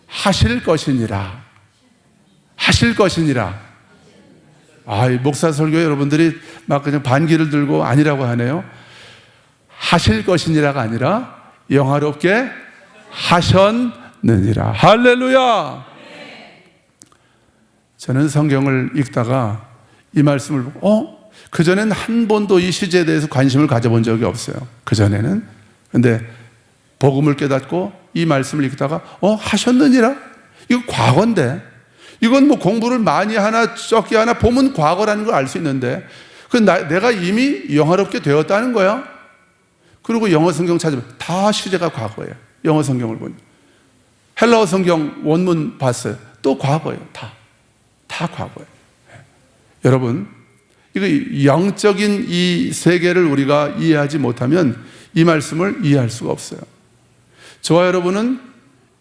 하실 것이니라. 하실 것이니라. 아, 이 목사 설교에 여러분들이 막 그냥 반기를 들고 아니라고 하네요. 하실 것이니라가 아니라 영화롭게 하셨느니라. 할렐루야. 저는 성경을 읽다가 이 말씀을 보고 그전에는 한 번도 이 시제에 대해서 관심을 가져본 적이 없어요. 그전에는. 근데 복음을 깨닫고 이 말씀을 읽다가 하셨느니라? 이거 과거인데, 이건 뭐 공부를 많이 하나 적게 하나 보면 과거라는 걸 알 수 있는데 내가 이미 영화롭게 되었다는 거야. 그리고 영어 성경 찾으면 다 시제가 과거예요. 영어 성경을 보면 헬라어 성경 원문 봤어요. 또 과거예요. 다 과거예요. 여러분, 이거 영적인 이 세계를 우리가 이해하지 못하면 이 말씀을 이해할 수가 없어요. 저와 여러분은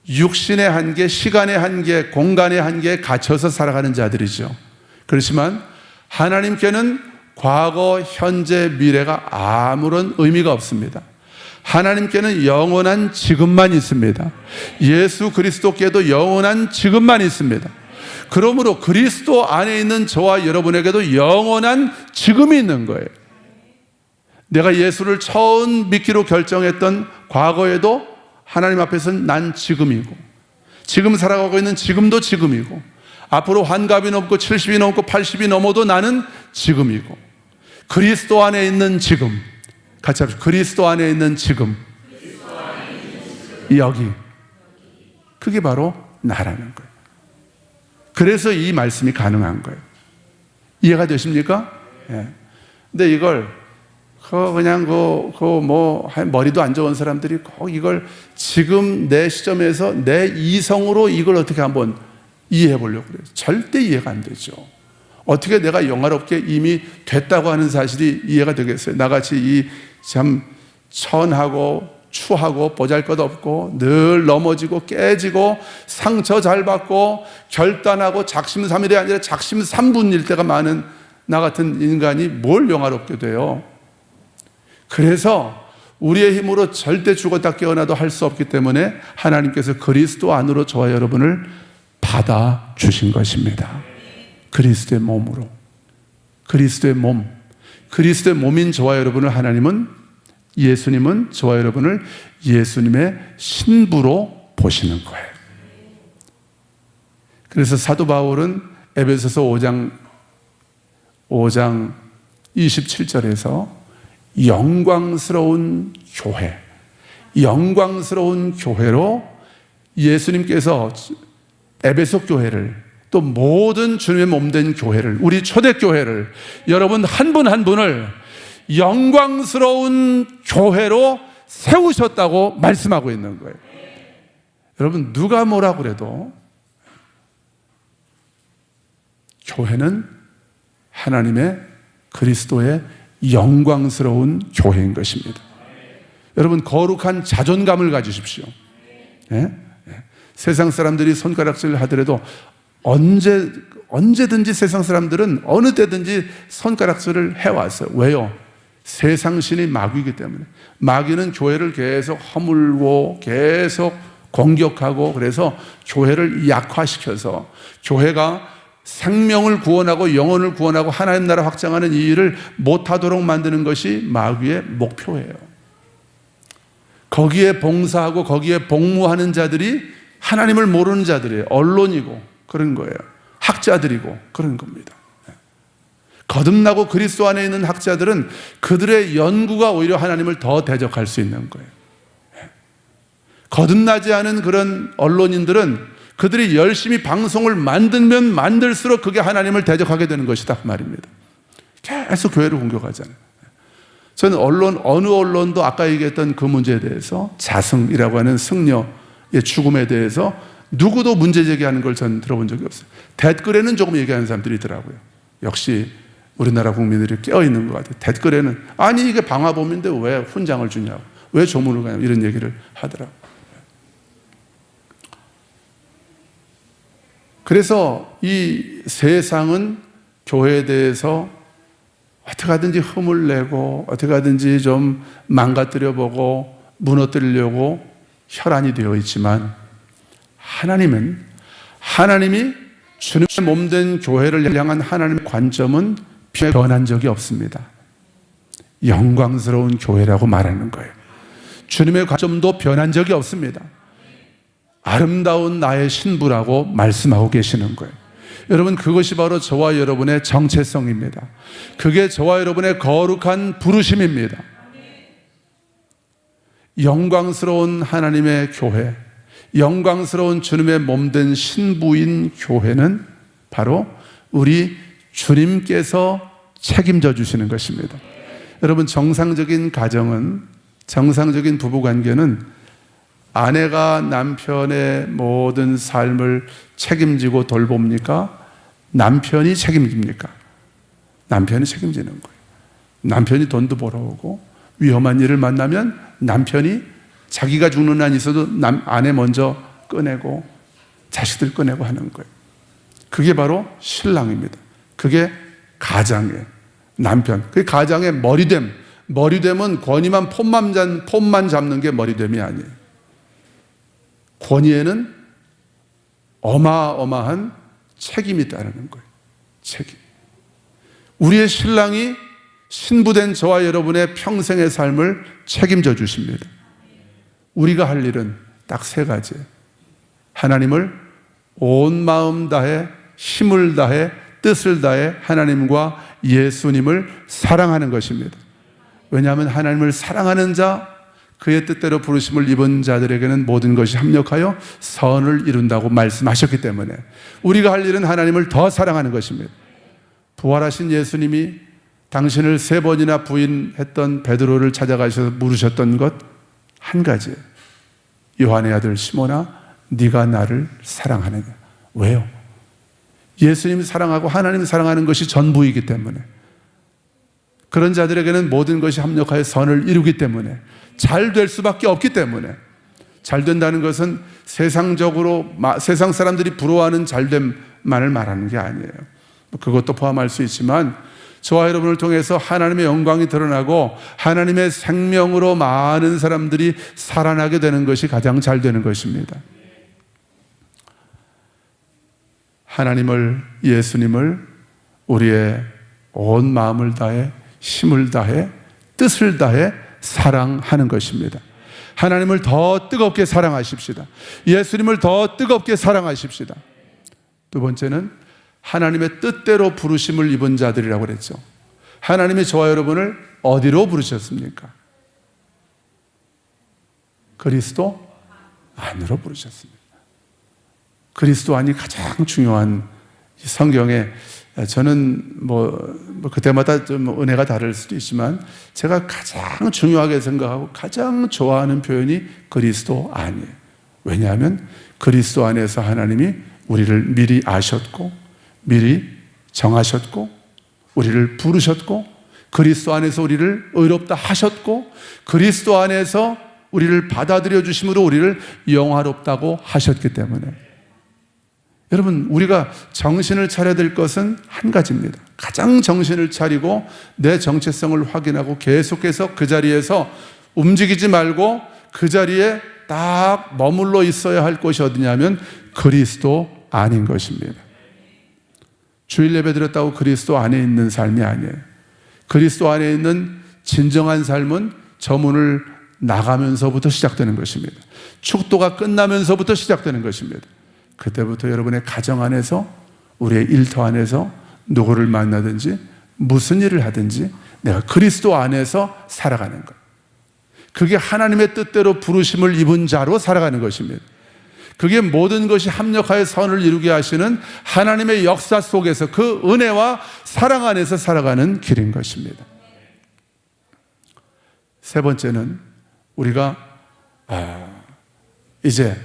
육신의 한계, 시간의 한계, 공간의 한계에 갇혀서 살아가는 자들이죠. 그렇지만 하나님께는 과거, 현재, 미래가 아무런 의미가 없습니다. 하나님께는 영원한 지금만 있습니다. 예수 그리스도께도 영원한 지금만 있습니다. 그러므로 그리스도 안에 있는 저와 여러분에게도 영원한 지금이 있는 거예요. 내가 예수를 처음 믿기로 결정했던 과거에도 하나님 앞에서는 난 지금이고, 지금 살아가고 있는 지금도 지금이고, 앞으로 환갑이 넘고 70이 넘고 80이 넘어도 나는 지금이고, 그리스도 안에 있는 지금, 같이 합시다. 그리스도 안에 있는 지금, 여기, 그게 바로 나라는 거예요. 그래서 이 말씀이 가능한 거예요. 이해가 되십니까? 예. 근데 이걸 그냥 머리도 안 좋은 사람들이 이걸 지금 내 시점에서 내 이성으로 이걸 어떻게 한번 이해해 보려고 그래요. 절대 이해가 안 되죠. 어떻게 내가 영화롭게 이미 됐다고 하는 사실이 이해가 되겠어요? 나같이 이 참 천하고 추하고 보잘것없고 늘 넘어지고 깨지고 상처 잘 받고 결단하고 작심삼일이 아니라 작심삼분일 때가 많은 나 같은 인간이 뭘 영화롭게 돼요? 그래서 우리의 힘으로 절대 죽었다 깨어나도 할 수 없기 때문에 하나님께서 그리스도 안으로 저와 여러분을 받아주신 것입니다. 그리스도의 몸으로. 그리스도의 몸. 그리스도의 몸인 저와 여러분을 예수님은 저와 여러분을 예수님의 신부로 보시는 거예요. 그래서 사도 바울은 에베소서 5장 27절에서 영광스러운 교회로 예수님께서 에베소 교회를, 또 모든 주님의 몸된 교회를, 우리 초대교회를, 여러분 한 분 한 분을 영광스러운 교회로 세우셨다고 말씀하고 있는 거예요. 여러분 누가 뭐라 그래도 교회는 하나님의 그리스도의 영광스러운 교회인 것입니다. 여러분 거룩한 자존감을 가지십시오. 예? 세상 사람들이 손가락질을 하더라도 언제든지 세상 사람들은 어느 때든지 손가락질을 해왔어요. 왜요? 세상 신이 마귀이기 때문에. 마귀는 교회를 계속 허물고 계속 공격하고, 그래서 교회를 약화시켜서 교회가 생명을 구원하고 영혼을 구원하고 하나님 나라 확장하는 이 일을 못하도록 만드는 것이 마귀의 목표예요. 거기에 봉사하고 거기에 복무하는 자들이 하나님을 모르는 자들이에요. 언론이고 그런 거예요. 학자들이고 그런 겁니다. 거듭나고 그리스도 안에 있는 학자들은 그들의 연구가 오히려 하나님을 더 대적할 수 있는 거예요. 거듭나지 않은 그런 언론인들은 그들이 열심히 방송을 만들면 만들수록 그게 하나님을 대적하게 되는 것이다 그 말입니다. 계속 교회를 공격하잖아요. 저는 어느 언론도 아까 얘기했던 그 문제에 대해서, 자승이라고 하는 승려의 죽음에 대해서 누구도 문제 제기하는 걸 저는 들어본 적이 없어요. 댓글에는 조금 얘기하는 사람들이 있더라고요. 역시 우리나라 국민들이 깨어있는 것 같아요. 댓글에는 아니 이게 방화범인데 왜 훈장을 주냐고, 왜 조문을 가냐고 이런 얘기를 하더라고요. 그래서 이 세상은 교회에 대해서 어떻게 하든지 흠을 내고 어떻게 하든지 좀 망가뜨려 보고 무너뜨리려고 혈안이 되어 있지만, 하나님은, 하나님이 주님의 몸된 교회를 향한 하나님의 관점은 변한 적이 없습니다. 영광스러운 교회라고 말하는 거예요. 주님의 관점도 변한 적이 없습니다. 아름다운 나의 신부라고 말씀하고 계시는 거예요. 여러분 그것이 바로 저와 여러분의 정체성입니다. 그게 저와 여러분의 거룩한 부르심입니다. 영광스러운 하나님의 교회, 영광스러운 주님의 몸된 신부인 교회는 바로 우리 주님께서 책임져 주시는 것입니다. 여러분 정상적인 가정은, 정상적인 부부관계는 아내가 남편의 모든 삶을 책임지고 돌봅니까? 남편이 책임집니까? 남편이 책임지는 거예요. 남편이 돈도 벌어오고 위험한 일을 만나면 남편이 자기가 죽는 한 있어도 아내 먼저 꺼내고 자식들 꺼내고 하는 거예요. 그게 바로 신랑입니다. 그게 가장의 남편, 그게 가장의 머리됨. 머리됨은 권위만 폼만 잡는 게 머리됨이 아니에요. 권위에는 어마어마한 책임이 따르는 거예요. 책임. 우리의 신랑이 신부된 저와 여러분의 평생의 삶을 책임져 주십니다. 우리가 할 일은 딱 세 가지예요. 하나님을 온 마음 다해, 힘을 다해, 뜻을 다해 하나님과 예수님을 사랑하는 것입니다. 왜냐하면 하나님을 사랑하는 자, 그의 뜻대로 부르심을 입은 자들에게는 모든 것이 합력하여 선을 이룬다고 말씀하셨기 때문에 우리가 할 일은 하나님을 더 사랑하는 것입니다. 부활하신 예수님이 당신을 3번이나 부인했던 베드로를 찾아가셔서 물으셨던 것 한 가지예요. 요한의 아들 시몬아, 네가 나를 사랑하느냐? 왜요? 예수님이 사랑하고 하나님이 사랑하는 것이 전부이기 때문에, 그런 자들에게는 모든 것이 합력하여 선을 이루기 때문에, 잘 될 수밖에 없기 때문에, 잘 된다는 것은 세상적으로 세상 사람들이 부러워하는 잘됨만을 말하는 게 아니에요. 그것도 포함할 수 있지만 저와 여러분을 통해서 하나님의 영광이 드러나고 하나님의 생명으로 많은 사람들이 살아나게 되는 것이 가장 잘 되는 것입니다. 하나님을, 예수님을 우리의 온 마음을 다해, 힘을 다해, 뜻을 다해 사랑하는 것입니다. 하나님을 더 뜨겁게 사랑하십시다. 예수님을 더 뜨겁게 사랑하십시다. 두 번째는 하나님의 뜻대로 부르심을 입은 자들이라고 그랬죠. 하나님이 저와 여러분을 어디로 부르셨습니까? 그리스도 안으로 부르셨습니다. 그리스도 안이 가장 중요한 성경에, 저는 그때마다 좀 은혜가 다를 수도 있지만 제가 가장 중요하게 생각하고 가장 좋아하는 표현이 그리스도 안이에요. 왜냐하면 그리스도 안에서 하나님이 우리를 미리 아셨고 미리 정하셨고 우리를 부르셨고 그리스도 안에서 우리를 의롭다 하셨고 그리스도 안에서 우리를 받아들여 주심으로 우리를 영화롭다고 하셨기 때문에, 여러분, 우리가 정신을 차려야 될 것은 한 가지입니다. 가장 정신을 차리고 내 정체성을 확인하고 계속해서 그 자리에서 움직이지 말고 그 자리에 딱 머물러 있어야 할 것이 어디냐면 그리스도 안인 것입니다. 주일 예배 드렸다고 그리스도 안에 있는 삶이 아니에요. 그리스도 안에 있는 진정한 삶은 저 문을 나가면서부터 시작되는 것입니다. 축도가 끝나면서부터 시작되는 것입니다. 그때부터 여러분의 가정 안에서, 우리의 일터 안에서 누구를 만나든지 무슨 일을 하든지 내가 그리스도 안에서 살아가는 것, 그게 하나님의 뜻대로 부르심을 입은 자로 살아가는 것입니다. 그게 모든 것이 합력하여 선을 이루게 하시는 하나님의 역사 속에서 그 은혜와 사랑 안에서 살아가는 길인 것입니다. 세 번째는 우리가 이제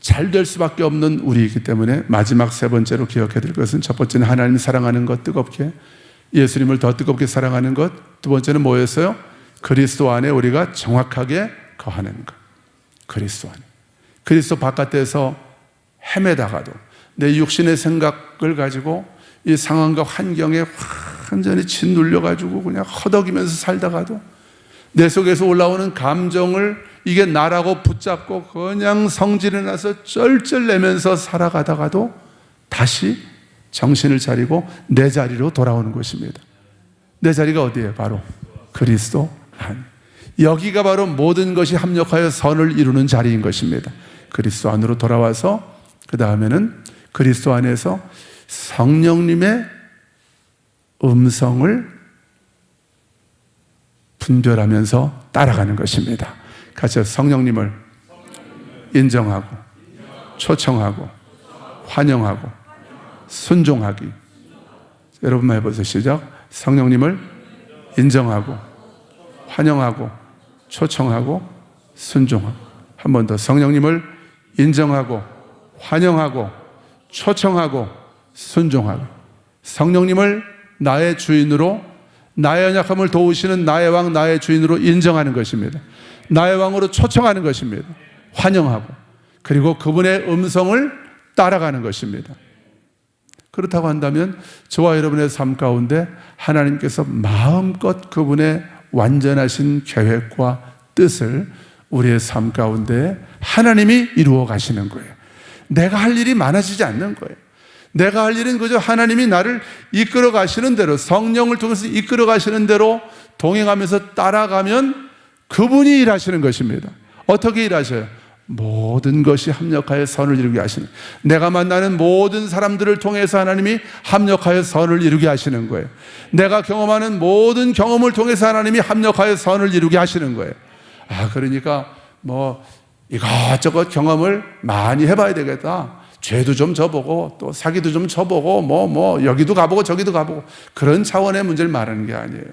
잘 될 수밖에 없는 우리이기 때문에 마지막 세 번째로 기억해야 될 것은, 첫 번째는 하나님 사랑하는 것, 뜨겁게 예수님을 더 뜨겁게 사랑하는 것. 두 번째는 뭐였어요? 그리스도 안에 우리가 정확하게 거하는 것. 그리스도 안에, 그리스도 바깥에서 헤매다가도 내 육신의 생각을 가지고 이 상황과 환경에 완전히 짓눌려가지고 그냥 허덕이면서 살다가도 내 속에서 올라오는 감정을 이게 나라고 붙잡고 그냥 성질이 나서 쩔쩔내면서 살아가다가도 다시 정신을 차리고 내 자리로 돌아오는 것입니다. 내 자리가 어디예요? 바로 그리스도 안. 여기가 바로 모든 것이 합력하여 선을 이루는 자리인 것입니다. 그리스도 안으로 돌아와서 그 다음에는 그리스도 안에서 성령님의 음성을 분별하면서 따라가는 것입니다. 같이 성령님을 인정하고 초청하고 환영하고 순종하기. 여러분만 해보세요. 시작. 성령님을 인정하고 환영하고 초청하고 순종하고. 한 번 더. 성령님을 인정하고 환영하고 초청하고 순종하고. 성령님을 나의 주인으로, 나의 연약함을 도우시는 나의 왕, 나의 주인으로 인정하는 것입니다. 나의 왕으로 초청하는 것입니다. 환영하고, 그리고 그분의 음성을 따라가는 것입니다. 그렇다고 한다면 저와 여러분의 삶 가운데 하나님께서 마음껏 그분의 완전하신 계획과 뜻을 우리의 삶 가운데 하나님이 이루어 가시는 거예요. 내가 할 일이 많아지지 않는 거예요. 내가 할 일은 그저 하나님이 나를 이끌어 가시는 대로, 성령을 통해서 이끌어 가시는 대로 동행하면서 따라가면 그분이 일하시는 것입니다. 어떻게 일하셔요? 모든 것이 합력하여 선을 이루게 하시는, 내가 만나는 모든 사람들을 통해서 하나님이 합력하여 선을 이루게 하시는 거예요. 내가 경험하는 모든 경험을 통해서 하나님이 합력하여 선을 이루게 하시는 거예요. 그러니까 이것저것 경험을 많이 해봐야 되겠다. 죄도 좀 져보고 또 사기도 좀 쳐보고 여기도 가보고 저기도 가보고, 그런 차원의 문제를 말하는 게 아니에요.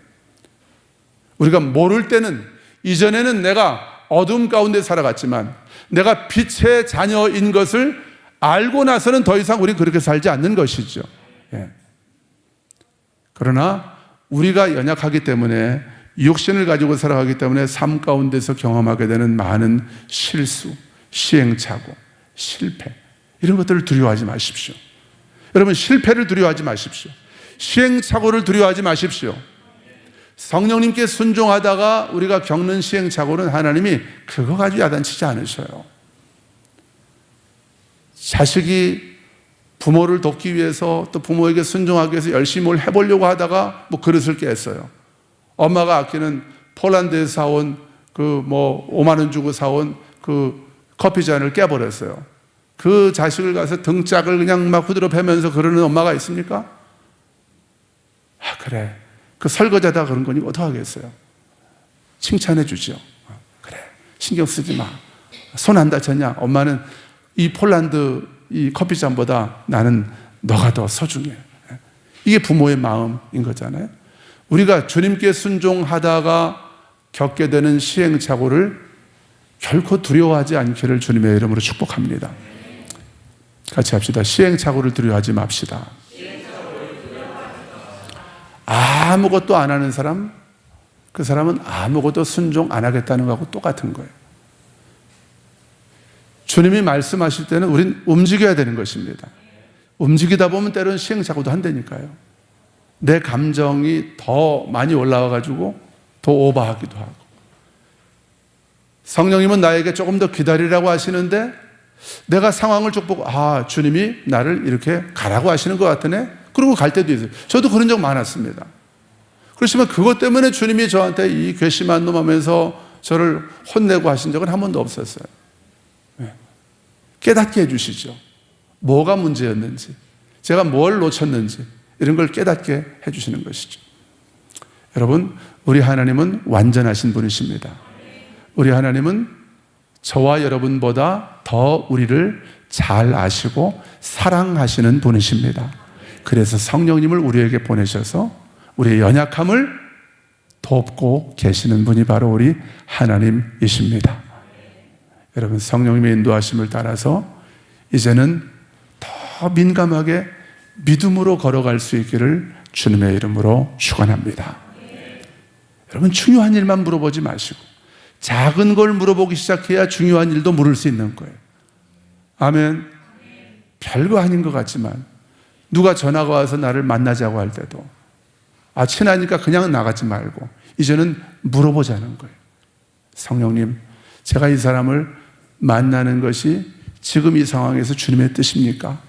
우리가 모를 때는, 이전에는 내가 어둠 가운데 살아갔지만 내가 빛의 자녀인 것을 알고 나서는 더 이상 우리는 그렇게 살지 않는 것이죠. 그러나 우리가 연약하기 때문에, 육신을 가지고 살아가기 때문에 삶 가운데서 경험하게 되는 많은 실수, 시행착오, 실패, 이런 것들을 두려워하지 마십시오. 여러분, 실패를 두려워하지 마십시오. 시행착오를 두려워하지 마십시오. 성령님께 순종하다가 우리가 겪는 시행착오는 하나님이 그거 가지고 야단치지 않으셔요. 자식이 부모를 돕기 위해서, 또 부모에게 순종하기 위해서 열심히 뭘 해보려고 하다가 그릇을 깼어요. 엄마가 아끼는 폴란드에서 사온 5만 원 주고 사온 그 커피잔을 깨버렸어요. 그 자식을 가서 등짝을 그냥 막 후드려 패면서 그러는 엄마가 있습니까? 그래, 그 설거지하다 그런 거니 어떡하겠어요? 칭찬해 주죠. 그래, 신경 쓰지 마. 손 안 다쳤냐? 엄마는 이 폴란드 이 커피잔보다 나는 너가 더 소중해. 이게 부모의 마음인 거잖아요. 우리가 주님께 순종하다가 겪게 되는 시행착오를 결코 두려워하지 않기를 주님의 이름으로 축복합니다. 같이 합시다. 시행착오를 두려워하지 맙시다. 아무것도 안 하는 사람, 그 사람은 아무것도 순종 안 하겠다는 거하고 똑같은 거예요. 주님이 말씀하실 때는 우린 움직여야 되는 것입니다. 움직이다 보면 때로는 시행착오도 한다니까요. 내 감정이 더 많이 올라와가지고 더 오버하기도 하고. 성령님은 나에게 조금 더 기다리라고 하시는데 내가 상황을 쭉 보고 주님이 나를 이렇게 가라고 하시는 것 같으네. 그러고 갈 때도 있어요. 저도 그런 적 많았습니다. 그렇지만 그것 때문에 주님이 저한테 이 괘씸한 놈 하면서 저를 혼내고 하신 적은 한 번도 없었어요. 깨닫게 해주시죠. 뭐가 문제였는지, 제가 뭘 놓쳤는지 이런 걸 깨닫게 해주시는 것이죠. 여러분, 우리 하나님은 완전하신 분이십니다. 우리 하나님은 저와 여러분보다 더 우리를 잘 아시고 사랑하시는 분이십니다. 그래서 성령님을 우리에게 보내셔서 우리의 연약함을 돕고 계시는 분이 바로 우리 하나님이십니다. 여러분, 성령님의 인도하심을 따라서 이제는 더 민감하게 믿음으로 걸어갈 수 있기를 주님의 이름으로 축원합니다. 여러분, 중요한 일만 물어보지 마시고 작은 걸 물어보기 시작해야 중요한 일도 물을 수 있는 거예요. 아멘. 별거 아닌 것 같지만 누가 전화가 와서 나를 만나자고 할 때도 친하니까 그냥 나가지 말고 이제는 물어보자는 거예요. 성령님, 제가 이 사람을 만나는 것이 지금 이 상황에서 주님의 뜻입니까?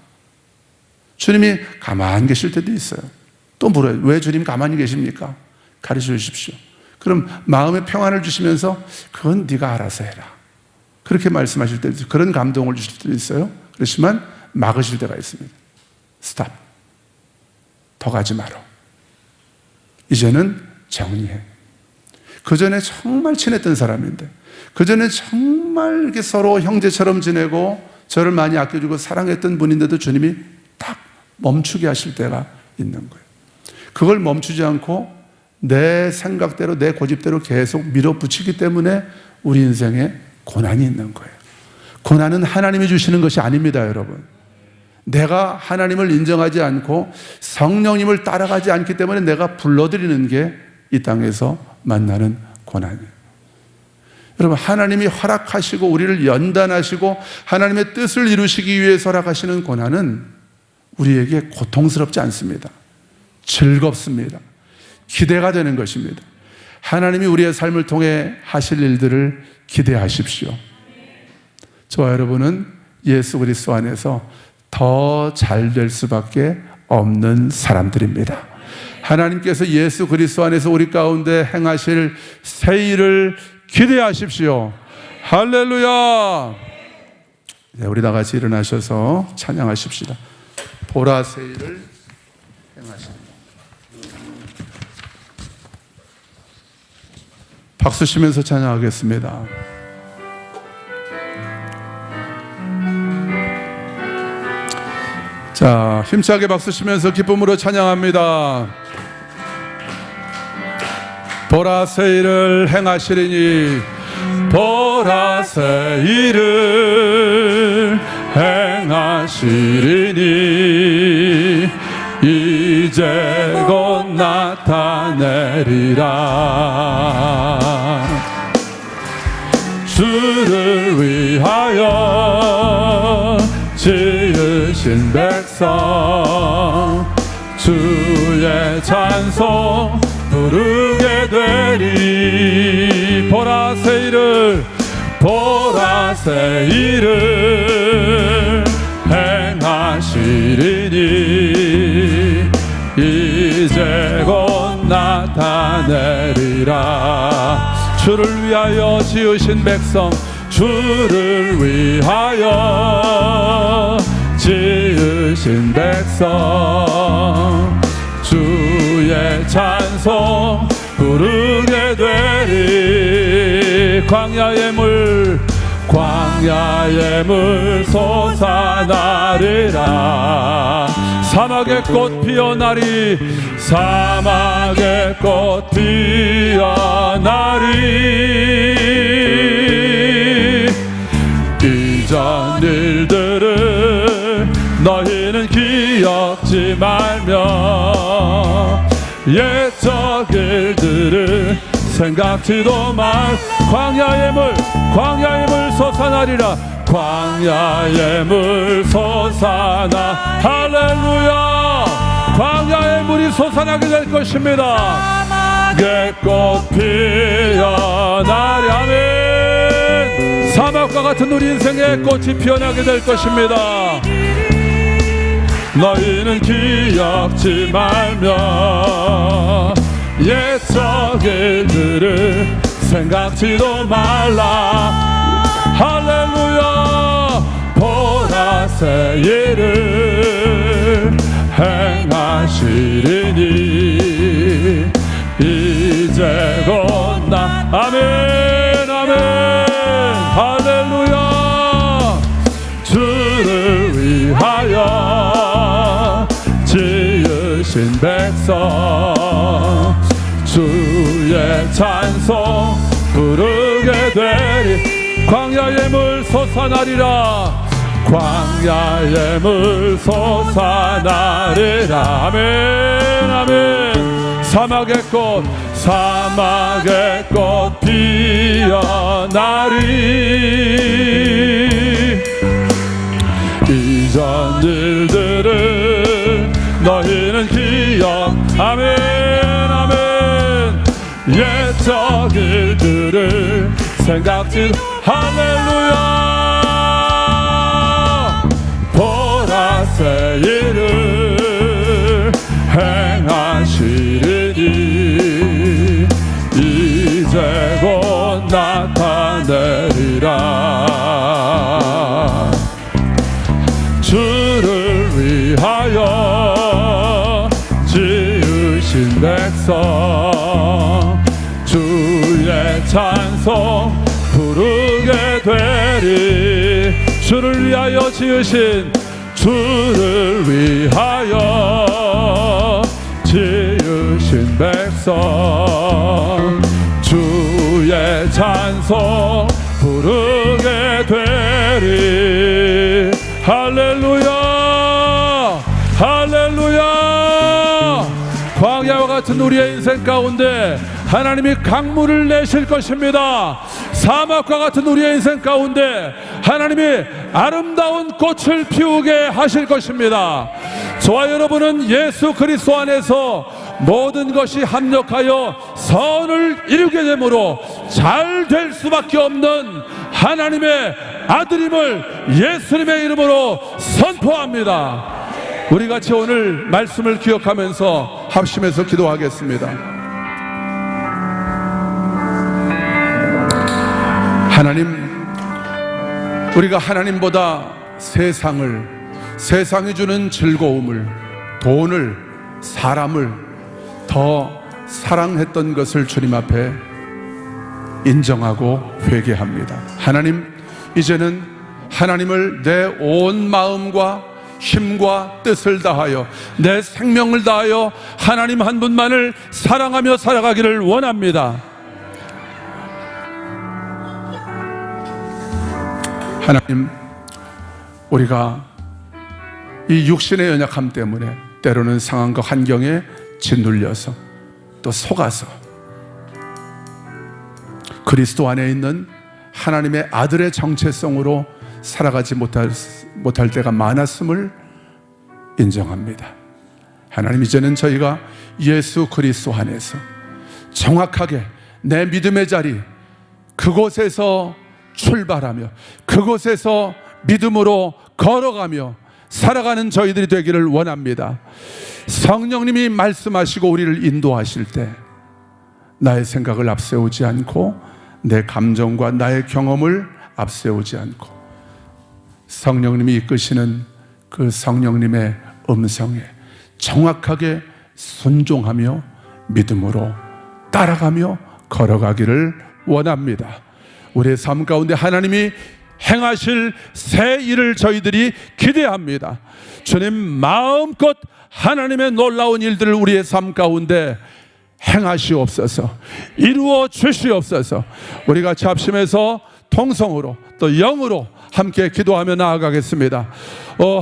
주님이 가만히 계실 때도 있어요. 또 물어요. 왜 주님 가만히 계십니까? 가르쳐 주십시오. 그럼 마음의 평안을 주시면서 그건 네가 알아서 해라. 그렇게 말씀하실 때도 있어요. 그런 감동을 주실 때도 있어요. 그렇지만 막으실 때가 있습니다. 스탑. 더 가지 마라. 이제는 정리해. 그전에 정말 친했던 사람인데, 그전에 정말 이렇게 서로 형제처럼 지내고 저를 많이 아껴주고 사랑했던 분인데도 주님이 딱 멈추게 하실 때가 있는 거예요. 그걸 멈추지 않고 내 생각대로 내 고집대로 계속 밀어붙이기 때문에 우리 인생에 고난이 있는 거예요. 고난은 하나님이 주시는 것이 아닙니다, 여러분. 내가 하나님을 인정하지 않고 성령님을 따라가지 않기 때문에 내가 불러들이는 게 이 땅에서 만나는 고난이에요. 여러분, 하나님이 허락하시고 우리를 연단하시고 하나님의 뜻을 이루시기 위해서 허락하시는 고난은 우리에게 고통스럽지 않습니다. 즐겁습니다. 기대가 되는 것입니다. 하나님이 우리의 삶을 통해 하실 일들을 기대하십시오. 저와 여러분은 예수 그리스도 안에서 더 잘 될 수밖에 없는 사람들입니다. 하나님께서 예수 그리스도 안에서 우리 가운데 행하실 새 일을 기대하십시오. 할렐루야. 네, 우리 다 같이 일어나셔서 찬양하십시다. 보라 새 일을 행하십니다. 박수 치면서 찬양하겠습니다. 자, 힘차게 박수 치면서 기쁨으로 찬양합니다. 보라 새 일을 행하시리니, 보라 새 일을 행하시리니 이제 곧 나타내리라. 주를 위하여 지으신 백성 주의 찬송 부르게 되리. 보라 새 일을, 보라 새 일을 행하시리니 이제 곧 나타내리라. 주를 위하여 지으신 백성, 주를 위하여 지으신 백성 주의 찬송 부르게 되리. 광야의 물, 광야의 물 솟아나리라. 사막의 꽃 피어나리. 사막의 꽃 피어나리. 이전 일들을 너희는 기억지 말며 옛적 일들을 생각지도 말. 광야의 물 솟아나리라. 광야의 물 솟아나. 할렐루야. 광야의 물이 솟아나게 될 것입니다. 사막의 꽃 피어나리. 아멘. 사막과 같은 우리 인생의 꽃이 피어나게 될 것입니다. 너희는 기억지 말며 옛적 일들을 생각지도 말라. 할렐루야. 보라새 일을 행하시리니 이제 곧 나. 아멘 아멘. 할렐루야. 주를 위하여 지으신 백성 주의 찬송 부르게 되리. 광야의 물 솟아나리라. 광야의 물 솟아나리라. 아멘 아멘. 사막의 꽃 피어나리. 이전 일들을 너희는 기억. 아멘 아멘. 옛적 일들을 생각지. 할렐루야. 보라새 일을 행하시리니 이제 곧 나타내리라. 주를 위하여 지으신 백성 주의 찬송 부르게 되리. 주를 위하여 지으신. 주를 위하여 지으신 백성 주의 찬송 부르게 되리. 할렐루야 할렐루야. 광야와 같은 우리의 인생 가운데 하나님이 강물을 내실 것입니다. 사막과 같은 우리의 인생 가운데 하나님이 아름다운 꽃을 피우게 하실 것입니다. 저와 여러분은 예수 그리스도 안에서 모든 것이 합력하여 선을 이루게 되므로 잘 될 수밖에 없는 하나님의 아들임을 예수님의 이름으로 선포합니다. 우리 같이 오늘 말씀을 기억하면서 합심해서 기도하겠습니다. 하나님, 우리가 하나님보다 세상이 주는 즐거움을, 돈을, 사람을 더 사랑했던 것을 주님 앞에 인정하고 회개합니다. 하나님, 이제는 하나님을 내 온 마음과 힘과 뜻을 다하여 내 생명을 다하여 하나님 한 분만을 사랑하며 살아가기를 원합니다. 하나님, 우리가 이 육신의 연약함 때문에 때로는 상황과 환경에 짓눌려서 또 속아서 그리스도 안에 있는 하나님의 아들의 정체성으로 살아가지 못할 때가 많았음을 인정합니다. 하나님, 이제는 저희가 예수 그리스도 안에서 정확하게 내 믿음의 자리, 그곳에서 출발하며 그곳에서 믿음으로 걸어가며 살아가는 저희들이 되기를 원합니다. 성령님이 말씀하시고 우리를 인도하실 때 나의 생각을 앞세우지 않고 내 감정과 나의 경험을 앞세우지 않고 성령님이 이끄시는 그 성령님의 음성에 정확하게 순종하며 믿음으로 따라가며 걸어가기를 원합니다. 우리의 삶 가운데 하나님이 행하실 새 일을 저희들이 기대합니다. 주님, 마음껏 하나님의 놀라운 일들을 우리의 삶 가운데 행하시옵소서, 이루어 주시옵소서. 우리가 합심해서 통성으로 또 영으로 함께 기도하며 나아가겠습니다.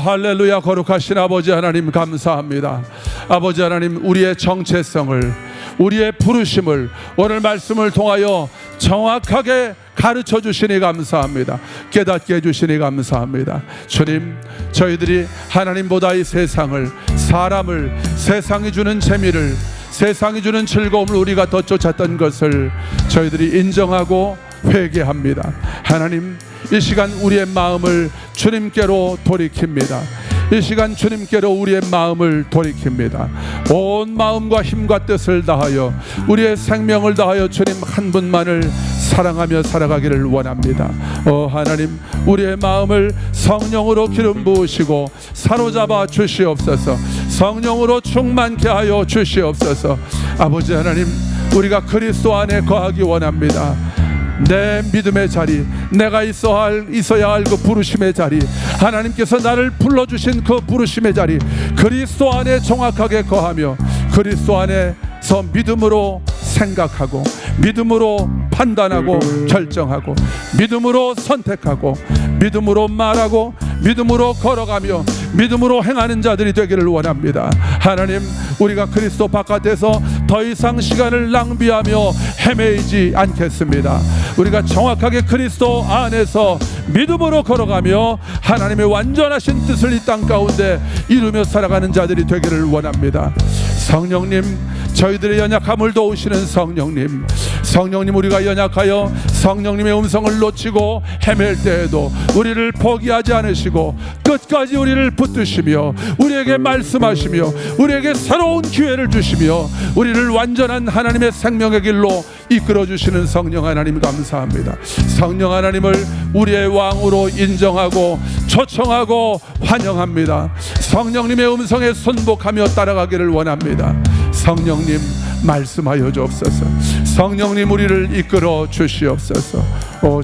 할렐루야. 거룩하신 아버지 하나님, 감사합니다. 아버지 하나님, 우리의 정체성을, 우리의 부르심을 오늘 말씀을 통하여 정확하게 가르쳐 주시니 감사합니다. 깨닫게 해주시니 감사합니다. 주님, 저희들이 하나님보다 이 세상을, 사람을, 세상이 주는 재미를, 세상이 주는 즐거움을 우리가 더 쫓았던 것을 저희들이 인정하고 회개합니다. 하나님, 이 시간 우리의 마음을 주님께로 돌이킵니다. 이 시간 주님께로 우리의 마음을 돌이킵니다. 온 마음과 힘과 뜻을 다하여 우리의 생명을 다하여 주님 한 분만을 사랑하며 살아가기를 원합니다. 하나님, 우리의 마음을 성령으로 기름 부으시고 사로잡아 주시옵소서. 성령으로 충만케 하여 주시옵소서. 아버지 하나님, 우리가 그리스도 안에 거하기 원합니다. 내 믿음의 자리, 내가 있어야 할 그 부르심의 자리, 하나님께서 나를 불러주신 그 부르심의 자리, 그리스도 안에 정확하게 거하며 그리스도 안에서 믿음으로 생각하고, 믿음으로 판단하고 결정하고, 믿음으로 선택하고, 믿음으로 말하고, 믿음으로 걸어가며 믿음으로 행하는 자들이 되기를 원합니다. 하나님, 우리가 그리스도 바깥에서 더 이상 시간을 낭비하며 헤매이지 않겠습니다. 우리가 정확하게 그리스도 안에서 믿음으로 걸어가며 하나님의 완전하신 뜻을 이 땅 가운데 이루며 살아가는 자들이 되기를 원합니다. 성령님, 저희들의 연약함을 도우시는 성령님, 성령님, 우리가 연약하여 성령님의 음성을 놓치고 헤맬 때에도 우리를 포기하지 않으시고 끝까지 우리를 붙드시며 우리에게 말씀하시며 우리에게 새로운 기회를 주시며 우리를 완전한 하나님의 생명의 길로 이끌어주시는 성령 하나님, 감사합니다. 성령 하나님을 우리의 왕으로 인정하고 초청하고 환영합니다. 성령님의 음성에 순복하며 따라가기를 원합니다. 성령님, 말씀하여 주옵소서. 성령님, 우리를 이끌어 주시옵소서.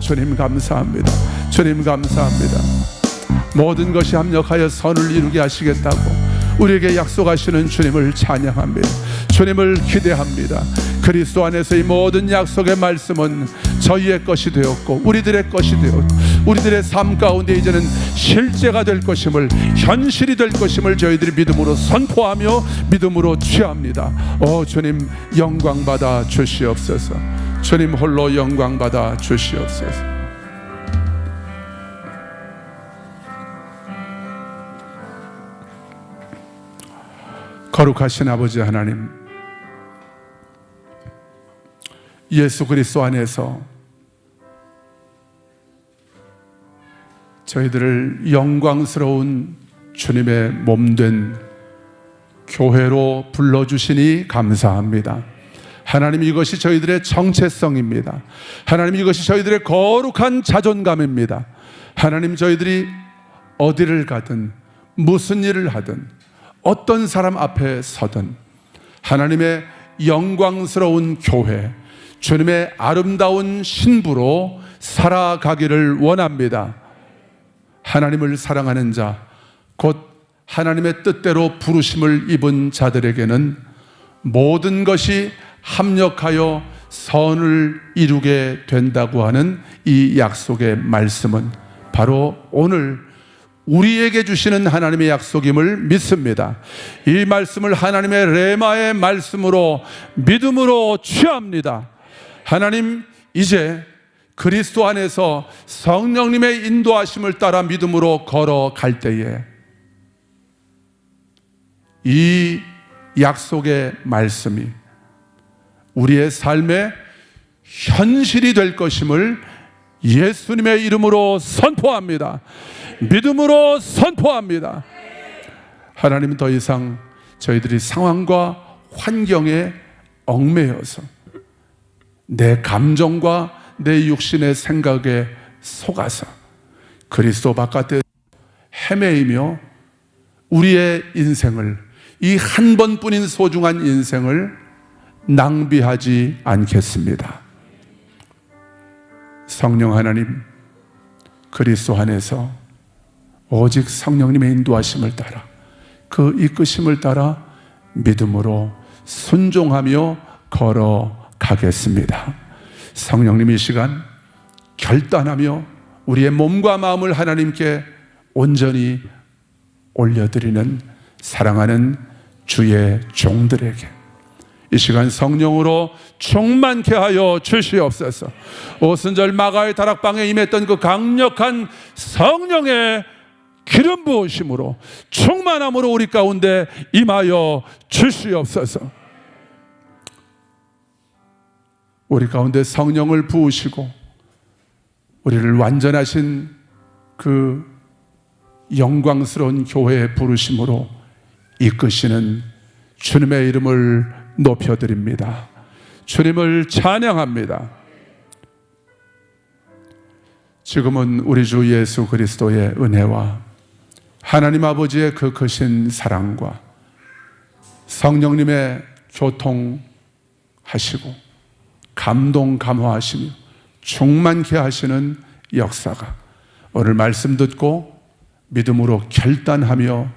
주님 감사합니다. 주님 감사합니다. 모든 것이 합력하여 선을 이루게 하시겠다고 우리에게 약속하시는 주님을 찬양합니다. 주님을 기대합니다. 그리스도 안에서 이 모든 약속의 말씀은 저희의 것이 되었고 우리들의 것이 되었고 우리들의 삶 가운데 이제는 실제가 될 것임을, 현실이 될 것임을 저희들이 믿음으로 선포하며 믿음으로 취합니다. 주님, 영광 받아 주시옵소서. 주님 홀로 영광 받아 주시옵소서. 거룩하신 아버지 하나님, 예수 그리스도 안에서 저희들을 영광스러운 주님의 몸된 교회로 불러주시니 감사합니다. 하나님, 이것이 저희들의 정체성입니다. 하나님, 이것이 저희들의 거룩한 자존감입니다. 하나님, 저희들이 어디를 가든 무슨 일을 하든 어떤 사람 앞에 서든 하나님의 영광스러운 교회, 주님의 아름다운 신부로 살아가기를 원합니다. 하나님을 사랑하는 자, 곧 하나님의 뜻대로 부르심을 입은 자들에게는 모든 것이 합력하여 선을 이루게 된다고 하는 이 약속의 말씀은 바로 오늘 우리에게 주시는 하나님의 약속임을 믿습니다. 이 말씀을 하나님의 레마의 말씀으로 믿음으로 취합니다. 하나님, 이제 그리스도 안에서 성령님의 인도하심을 따라 믿음으로 걸어갈 때에 이 약속의 말씀이 우리의 삶의 현실이 될 것임을 예수님의 이름으로 선포합니다. 믿음으로 선포합니다. 하나님, 더 이상 저희들이 상황과 환경에 얽매여서 내 감정과 내 육신의 생각에 속아서 그리스도 바깥에 헤매이며 우리의 인생을, 이 한 번뿐인 소중한 인생을 낭비하지 않겠습니다. 성령 하나님, 그리스도 안에서 오직 성령님의 인도하심을 따라, 그 이끄심을 따라 믿음으로 순종하며 걸어가겠습니다. 성령님 이 시간 결단하며 우리의 몸과 마음을 하나님께 온전히 올려드리는 사랑하는 주의 종들에게 이 시간 성령으로 충만케 하여 주시옵소서. 오순절 마가의 다락방에 임했던 그 강력한 성령의 기름 부으심으로 충만함으로 우리 가운데 임하여 주시옵소서. 우리 가운데 성령을 부으시고 우리를 완전하신 그 영광스러운 교회의 부르심으로 이끄시는 주님의 이름을 높여드립니다. 주님을 찬양합니다. 지금은 우리 주 예수 그리스도의 은혜와 하나님 아버지의 그 크신 사랑과 성령님의 교통하시고 감동 감화하시며 충만케 하시는 역사가 오늘 말씀 듣고 믿음으로 결단하며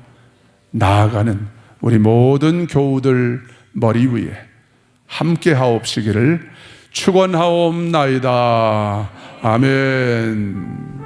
나아가는 우리 모든 교우들 머리 위에 함께 하옵시기를 축원하옵나이다. 아멘.